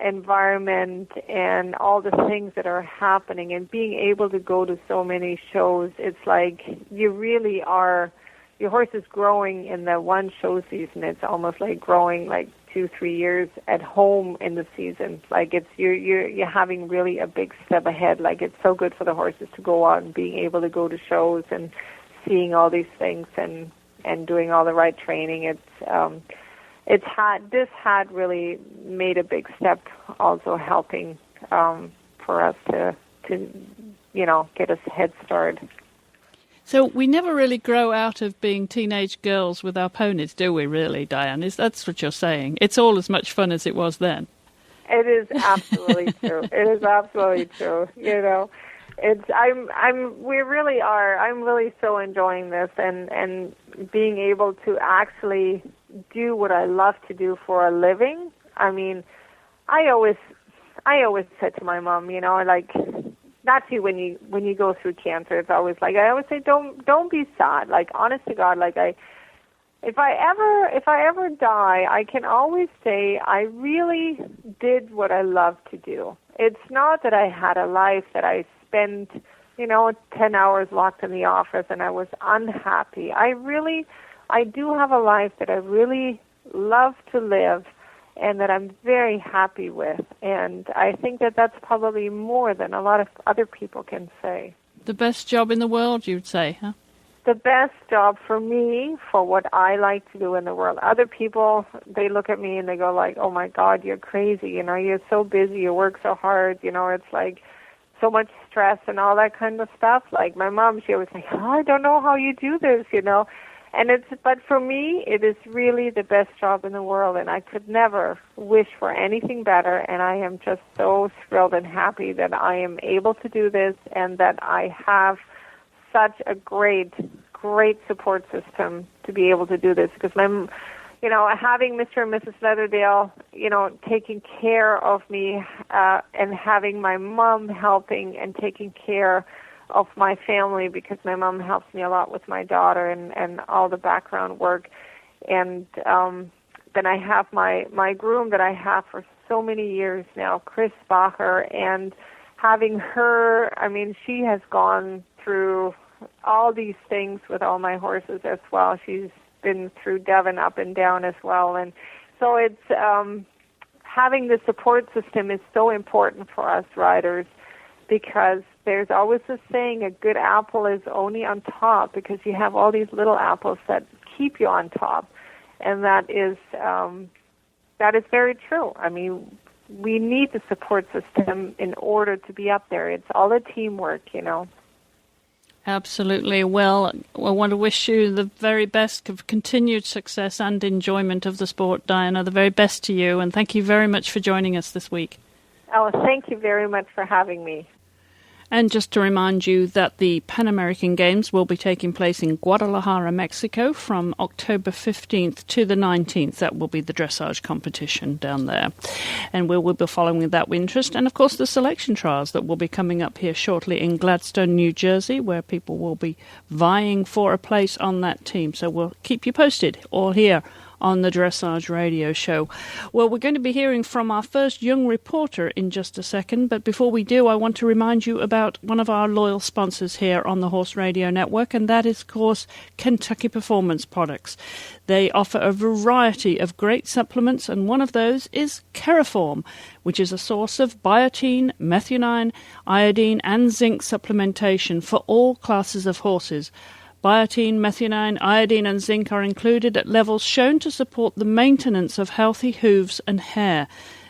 environment and all the things that are happening, and being able to go to so many shows, it's like you really are, your horse is growing in the one show season. It's almost like growing like 2-3 years at home in the season. Like it's you're having really a big step ahead. Like it's so good for the horses to go out and being able to go to shows and seeing all these things and doing all the right training. This had really made a big step, also helping for us to get us a head start. So we never really grow out of being teenage girls with our ponies, do we, really, Diane? That's what you're saying. It's all as much fun as it was then. It is absolutely true. It is absolutely true. We really are. I'm really so enjoying this and being able to actually do what I love to do for a living. I mean, I always said to my mom, like, naturally when you go through cancer, it's always like, I always say, don't be sad. Like, honest to God, like if I ever die, I can always say I really did what I love to do. It's not that I had a life that I spent, 10 hours locked in the office and I was unhappy. I do have a life that I really love to live and that I'm very happy with. And I think that that's probably more than a lot of other people can say. The best job in the world, you'd say, huh? The best job for me, for what I like to do in the world. Other people, they look at me and they go like, oh my God, you're crazy. You're so busy, you work so hard. It's like so much stress and all that kind of stuff. Like my mom, she always like, I don't know how you do this, but for me, it is really the best job in the world, and I could never wish for anything better, and I am just so thrilled and happy that I am able to do this and that I have such a great support system to be able to do this, because having Mr. and Mrs. Leatherdale, taking care of me, and having my mom helping and taking care of my family, because my mom helps me a lot with my daughter and all the background work. And then I have my groom that I have for so many years now, Chris Bacher, and having her, she has gone through all these things with all my horses as well. She's been through Devon up and down as well. And so it's having the support system is so important for us riders, because there's always this saying, a good apple is only on top, because you have all these little apples that keep you on top. And that is very true. We need the support system in order to be up there. It's all a teamwork, Absolutely. Well, I want to wish you the very best of continued success and enjoyment of the sport, Diana. The very best to you, and thank you very much for joining us this week. Oh, thank you very much for having me. And just to remind you that the Pan American Games will be taking place in Guadalajara, Mexico from October 15th to the 19th. That will be the dressage competition down there. And we will be following that with interest. And, of course, the selection trials that will be coming up here shortly in Gladstone, New Jersey, where people will be vying for a place on that team. So we'll keep you posted all here on the Dressage Radio Show. Well, we're going to be hearing from our first young reporter in just a second, but before we do, I want to remind you about one of our loyal sponsors here on the Horse Radio Network, and that is, of course, Kentucky Performance Products. They offer a variety of great supplements, and one of those is Caraform, which is a source of biotin, methionine, iodine, and zinc supplementation for all classes of horses. Biotin, methionine, iodine and zinc are included at levels shown to support the maintenance of healthy hooves and hair.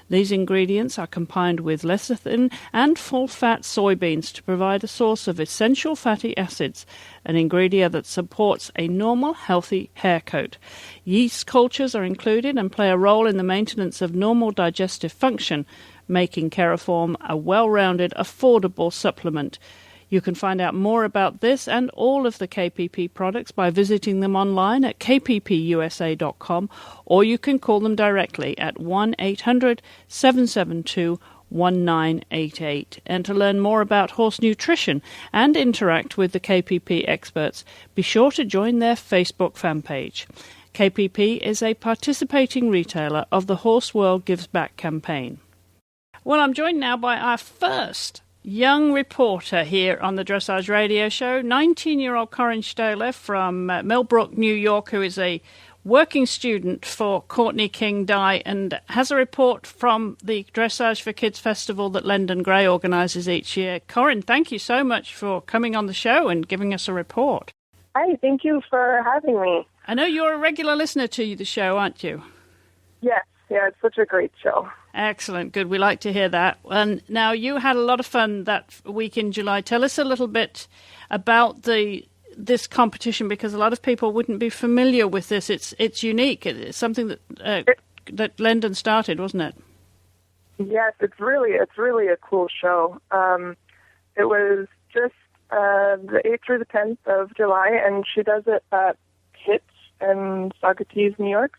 These ingredients are combined with lecithin and full-fat soybeans to provide a source of essential fatty acids, an ingredient that supports a normal, healthy hair coat. Yeast cultures are included and play a role in the maintenance of normal digestive function, making Caraform a well-rounded, affordable supplement. You can find out more about this and all of the KPP products by visiting them online at kppusa.com, or you can call them directly at 1-800-772-1988. And to learn more about horse nutrition and interact with the KPP experts, be sure to join their Facebook fan page. KPP is a participating retailer of the Horse World Gives Back campaign. Well, I'm joined now by our first young reporter here on the Dressage Radio Show, 19-year-old Koryn Staehling from Millbrook, New York, who is a working student for Courtney King Dye and has a report from the Dressage for Kids Festival that Lendon Gray organises each year. Koryn, thank you so much for coming on the show and giving us a report. Hi, thank you for having me. I know you're a regular listener to the show, aren't you? Yes, yeah, it's such a great show. Excellent, good. We like to hear that. And now you had a lot of fun that week in July. Tell us a little bit about this competition, because a lot of people wouldn't be familiar with this. It's unique. It's something that Lendon started, wasn't it? Yes, it's really a cool show. It was just the 8th through the 10th of July, and she does it at HITS in Saugerties, New York.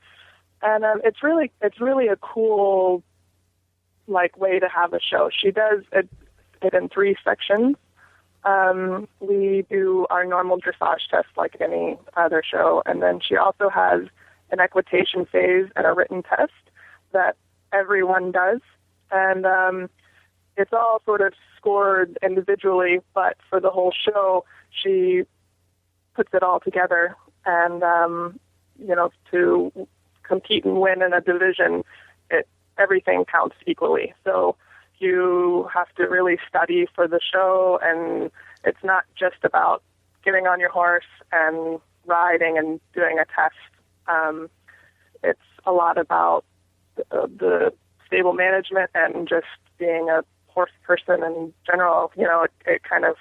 And it's really a cool way to have a show. She does it in 3 sections. We do our normal dressage test like any other show, and then she also has an equitation phase and a written test that everyone does, and it's all sort of scored individually, but for the whole show, she puts it all together, and to compete and win in a division, everything counts equally. So you have to really study for the show, and it's not just about getting on your horse and riding and doing a test. It's a lot about the stable management and just being a horse person in general. It kind of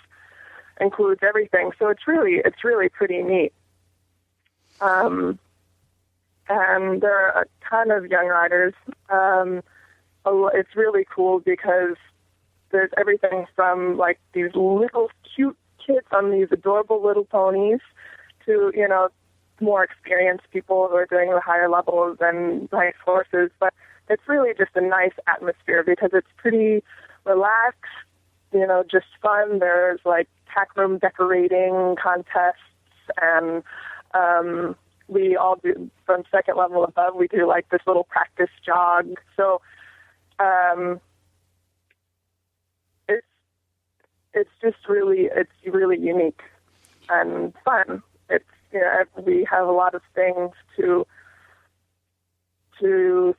includes everything. So it's really pretty neat. And there are a ton of young riders. It's really cool because there's everything from these little cute kids on these adorable little ponies to, more experienced people who are doing the higher levels and nice horses. But it's really just a nice atmosphere because it's pretty relaxed, just fun. There's tack room decorating contests, and we all do, from second level above, we do this little practice jog. So it's just really unique and fun. We have a lot of things to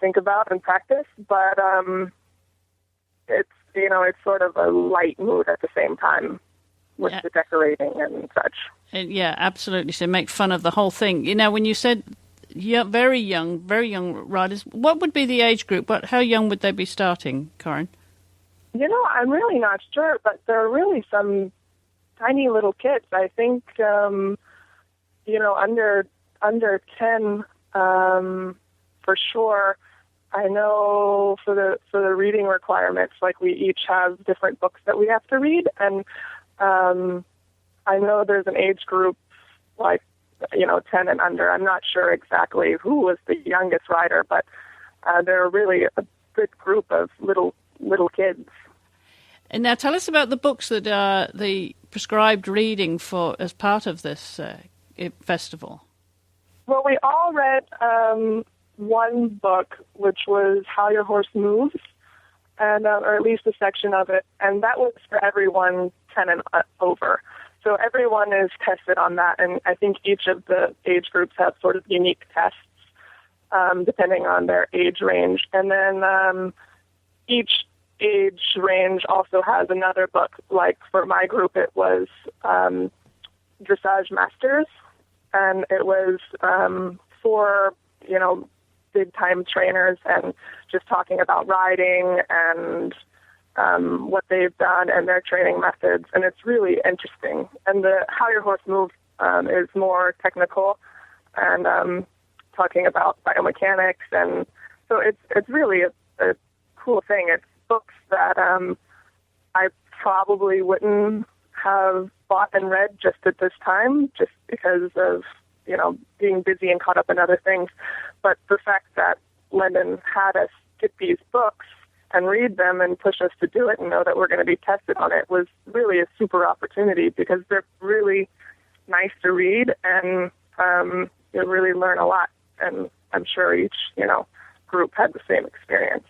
think about and practice, but it's sort of a light mood at the same time with the decorating and such. Yeah, absolutely. So make fun of the whole thing. When you said very young riders, what would be the age group? How young would they be starting, Koryn? I'm really not sure, but there are really some tiny little kids. I think, under 10, for sure. I know for the reading requirements, we each have different books that we have to read, and I know there's an age group 10 and under. I'm not sure exactly who was the youngest rider, but they're really a good group of little kids. And now tell us about the books that are the prescribed reading for as part of this festival. Well, we all read one book, which was How Your Horse Moves, and or at least a section of it, and that was for everyone 10 and over. So everyone is tested on that, and I think each of the age groups have sort of unique tests depending on their age range. And then each age range also has another book. For my group, it was Dressage Masters, and it was for, big-time trainers and just talking about riding and what they've done and their training methods, and it's really interesting. And the How Your Horse Moves is more technical and talking about biomechanics, and so it's really a cool thing. It's books that I probably wouldn't have bought and read just at this time, just because of being busy and caught up in other things. But the fact that Lendon had us get these books and read them and push us to do it and know that we're going to be tested on it was really a super opportunity, because they're really nice to read, and you really learn a lot and I'm sure each, group had the same experience.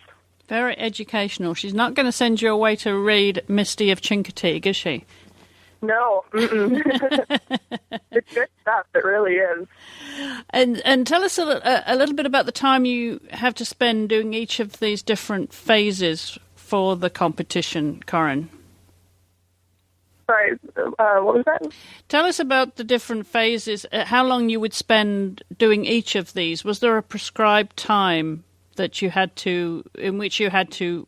Very educational. She's not going to send you away to read Misty of Chincoteague, is she? No. It's good stuff. It really is. And tell us a little bit about the time you have to spend doing each of these different phases for the competition, Koryn. Sorry, what was that? Tell us about the different phases, how long you would spend doing each of these. Was there a prescribed time that you had to, in which you had to,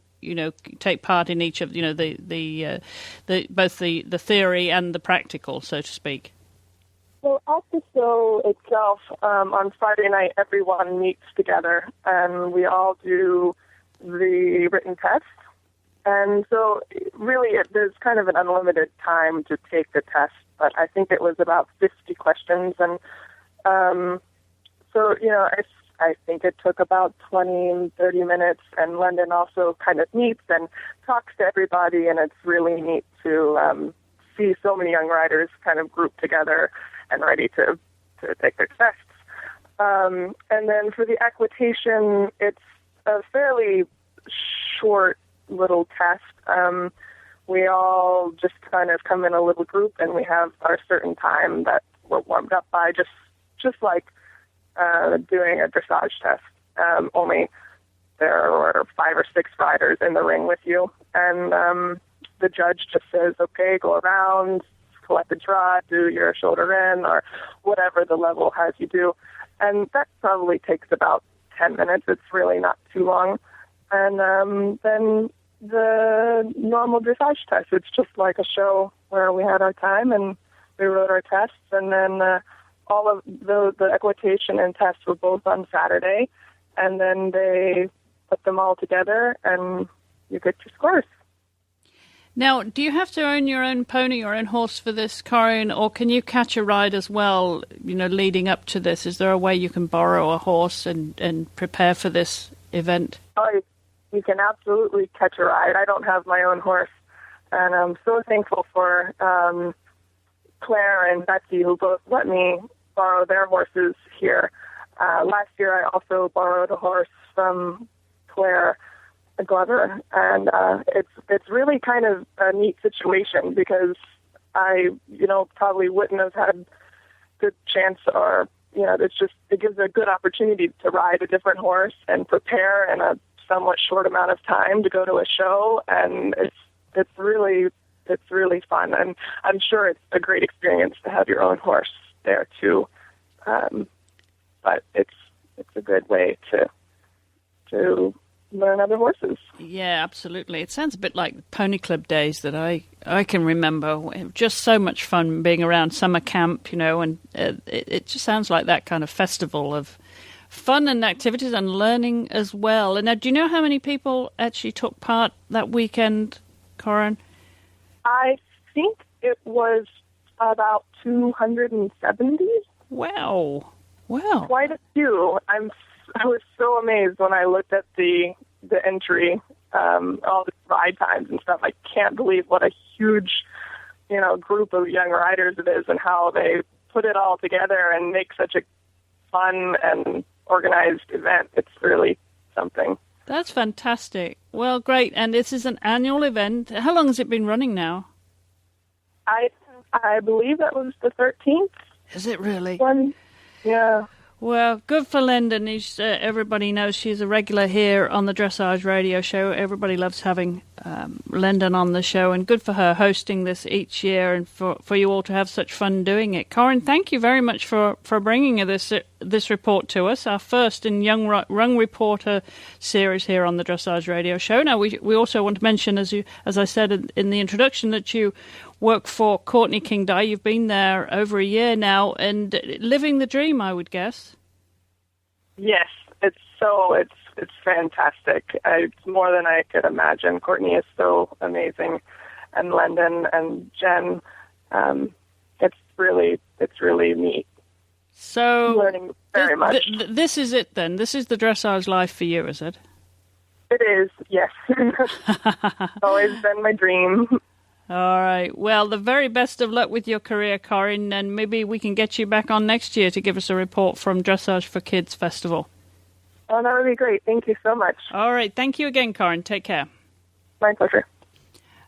take part in each of, the both the theory and the practical, so to speak? Well, at the show itself, on Friday night, everyone meets together, and we all do the written test. And so, really, there's kind of an unlimited time to take the test, but I think it was about 50 questions, and I think it took about 20, 30 minutes, and London also kind of meets and talks to everybody, and it's really neat to see so many young writers kind of grouped together and ready to take their tests. And then for the equitation, it's a fairly short little test. We all just kind of come in a little group, and we have our certain time that we're warmed up by, just like doing a dressage test. Only there were 5 or 6 riders in the ring with you, and the judge just says, okay, go around, collect the draw, do your shoulder in, or whatever the level has you do. And that probably takes about 10 minutes. It's really not too long. And then the normal dressage test, it's just like a show where we had our time and we wrote our tests, and then all of the equitation and tests were both on Saturday, and then they put them all together and you get your scores. Now, do you have to own your own pony or own horse for this, Koryn, or can you catch a ride as well, leading up to this? Is there a way you can borrow a horse and prepare for this event? Oh, you can absolutely catch a ride. I don't have my own horse, and I'm so thankful for Claire and Betsy, who both let me borrow their horses here. Last year, I also borrowed a horse from Claire Glover, and it's really kind of a neat situation because I, probably wouldn't have had good chance, or it gives a good opportunity to ride a different horse and prepare in a somewhat short amount of time to go to a show, and it's really fun, and I'm sure it's a great experience to have your own horse there too. But it's a good way to learn other horses. Yeah, absolutely. It sounds a bit like Pony Club days that I can remember. Just so much fun being around summer camp, and it just sounds like that kind of festival of fun and activities and learning as well. And now, do you know how many people actually took part that weekend, Koryn? I think it was about 270. Wow. Quite a few. I was so amazed when I looked at the entry, all the ride times and stuff. I can't believe what a huge, group of young riders it is, and how they put it all together and make such a fun and organized event. It's really something. That's fantastic. Well, great. And this is an annual event. How long has it been running now? I believe that was the 13th. Is it really? One. Yeah. Well, good for Lyndon. Everybody knows she's a regular here on the Dressage Radio Show. Everybody loves having Lyndon on the show, and good for her hosting this each year, and for you all to have such fun doing it. Koryn, thank you very much for bringing this report to us, our first in Young Rung Reporter series here on the Dressage Radio Show. Now, we also want to mention, as I said in the introduction, that you work for Courtney King Dye. You've been there over a year now, and living the dream, I would guess. Yes, it's fantastic. It's more than I could imagine. Courtney is so amazing, and Lyndon and Jen. It's really neat. So learning very much. This is it then. This is the dressage life for you, is it? It is. Yes. It's always been my dream. All right. Well, the very best of luck with your career, Koryn, and maybe we can get you back on next year to give us a report from Dressage for Kids Festival. Oh, that would be great. Thank you so much. All right. Thank you again, Koryn. Take care. My pleasure.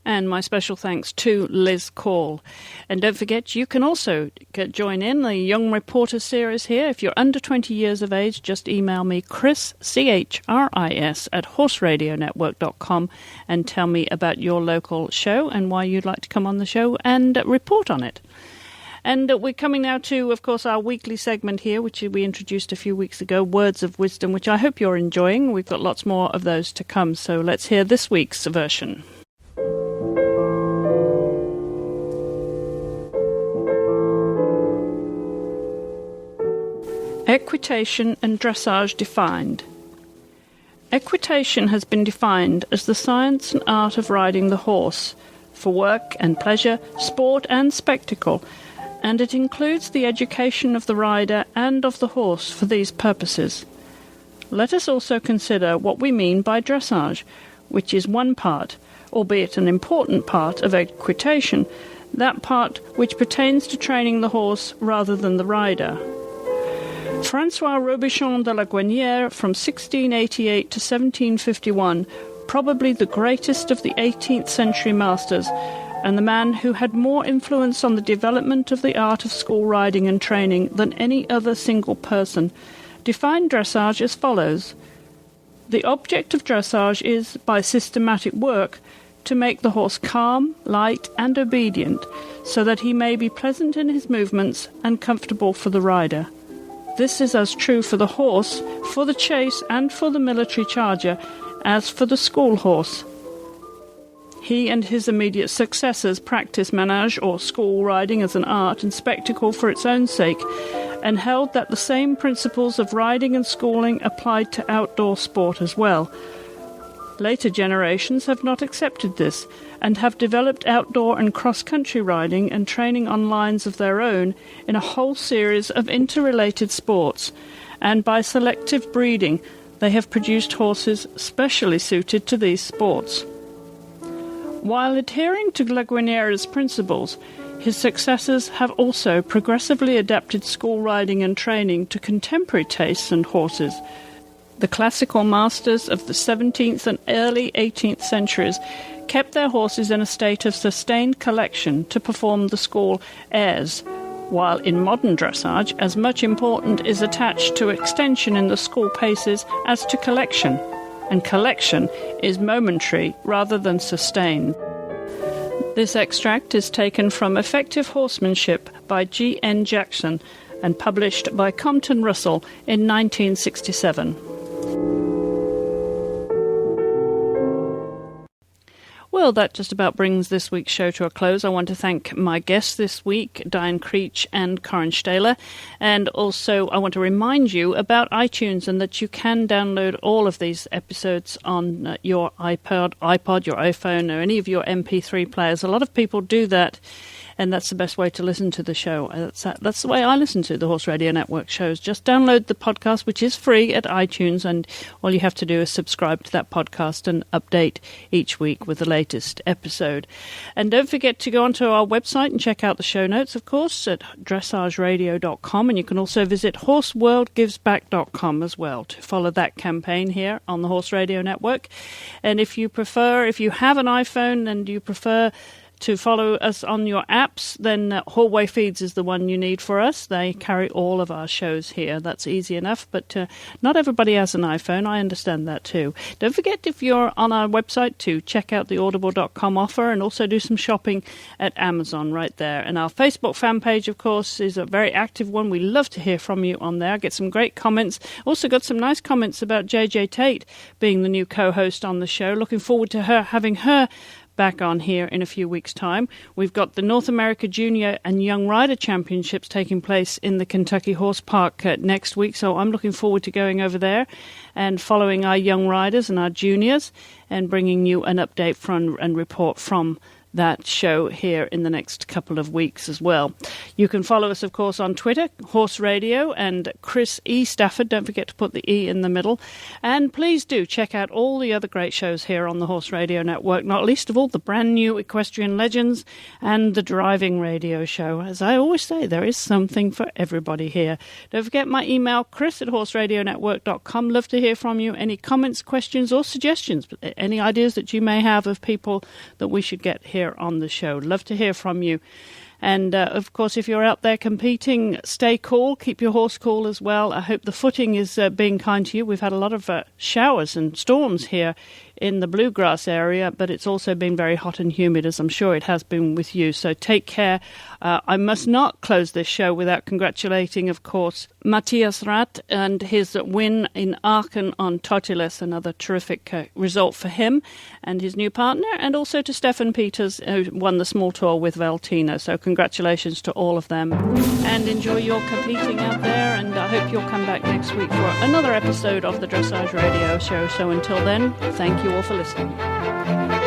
And my special thanks to Liz Call. And don't forget, you can also join in the Young Reporter series here. If you're under 20 years of age, just email me, Chris, CHRIS, at horseradionetwork.com and tell me about your local show and why you'd like to come on the show and report on it. And we're coming now to, of course, our weekly segment here, which we introduced a few weeks ago, Words of Wisdom, which I hope you're enjoying. We've got lots more of those to come, so let's hear this week's version. Equitation and dressage defined. Equitation has been defined as the science and art of riding the horse, for work and pleasure, sport and spectacle, and it includes the education of the rider and of the horse for these purposes. Let us also consider what we mean by dressage, which is one part, albeit an important part, of equitation, that part which pertains to training the horse rather than the rider. François Robichon de la Guenière, from 1688 to 1751, probably the greatest of the 18th century masters, and the man who had more influence on the development of the art of school riding and training than any other single person, defined dressage as follows. The object of dressage is, by systematic work, to make the horse calm, light, and obedient, so that he may be pleasant in his movements and comfortable for the rider. This is as true for the horse, for the chase, and for the military charger, as for the school horse. He and his immediate successors practiced manège or school riding as an art and spectacle for its own sake, and held that the same principles of riding and schooling applied to outdoor sport as well. Later generations have not accepted this, and have developed outdoor and cross-country riding and training on lines of their own in a whole series of interrelated sports, and by selective breeding they have produced horses specially suited to these sports. While adhering to La Guenière's principles, his successors have also progressively adapted school riding and training to contemporary tastes and horses. The classical masters of the 17th and early 18th centuries kept their horses in a state of sustained collection to perform the school airs, while in modern dressage as much importance is attached to extension in the school paces as to collection, and collection is momentary rather than sustained. This extract is taken from Effective Horsemanship by G. N. Jackson and published by Compton Russell in 1967. Well, that just about brings this week's show to a close. I want to thank my guests this week, Diane Creech and Koryn Staehling. And also I want to remind you about iTunes and that you can download all of these episodes on your iPod, your iPhone, or any of your MP3 players. A lot of people do that, and that's the best way to listen to the show. That's the way I listen to the Horse Radio Network shows. Just download the podcast, which is free at iTunes, and all you have to do is subscribe to that podcast and update each week with the latest episode. And don't forget to go onto our website and check out the show notes, of course, at dressageradio.com, and you can also visit horseworldgivesback.com as well to follow that campaign here on the Horse Radio Network. And if you have an iPhone and you prefer to follow us on your apps, then Hallway Feeds is the one you need for us. They carry all of our shows here. That's easy enough, but not everybody has an iPhone. I understand that too. Don't forget, if you're on our website, to check out the audible.com offer and also do some shopping at Amazon right there. And our Facebook fan page, of course, is a very active one. We love to hear from you on there. Get some great comments. Also got some nice comments about JJ Tate being the new co-host on the show. Looking forward to having her back on here in a few weeks' time. We've got the North America Junior and Young Rider Championships taking place in the Kentucky Horse Park next week, so I'm looking forward to going over there and following our young riders and our juniors and bringing you an update and report from that show here in the next couple of weeks as well. You can follow us, of course, on Twitter, Horse Radio, and Chris E. Stafford. Don't forget to put the E in the middle. And please do check out all the other great shows here on the Horse Radio Network, not least of all the brand new Equestrian Legends and the Driving Radio Show. As I always say, there is something for everybody here. Don't forget my email, chris@horseradionetwork.com. Love to hear from you. Any comments, questions, or suggestions, any ideas that you may have of people that we should get here on the show. Love to hear from you. And, of course, if you're out there competing, stay cool. Keep your horse cool as well. I hope the footing is being kind to you. We've had a lot of showers and storms here in the bluegrass area, but it's also been very hot and humid, as I'm sure it has been with you. So take care. I must not close this show without congratulating, of course, Matthias Rath and his win in Aachen on Totilas, another terrific result for him and his new partner, and also to Stefan Peters, who won the small tour with Veltina. So congratulations to all of them. And enjoy your competing out there, and I hope you'll come back next week for another episode of the Dressage Radio Show. So until then, thank you all for listening.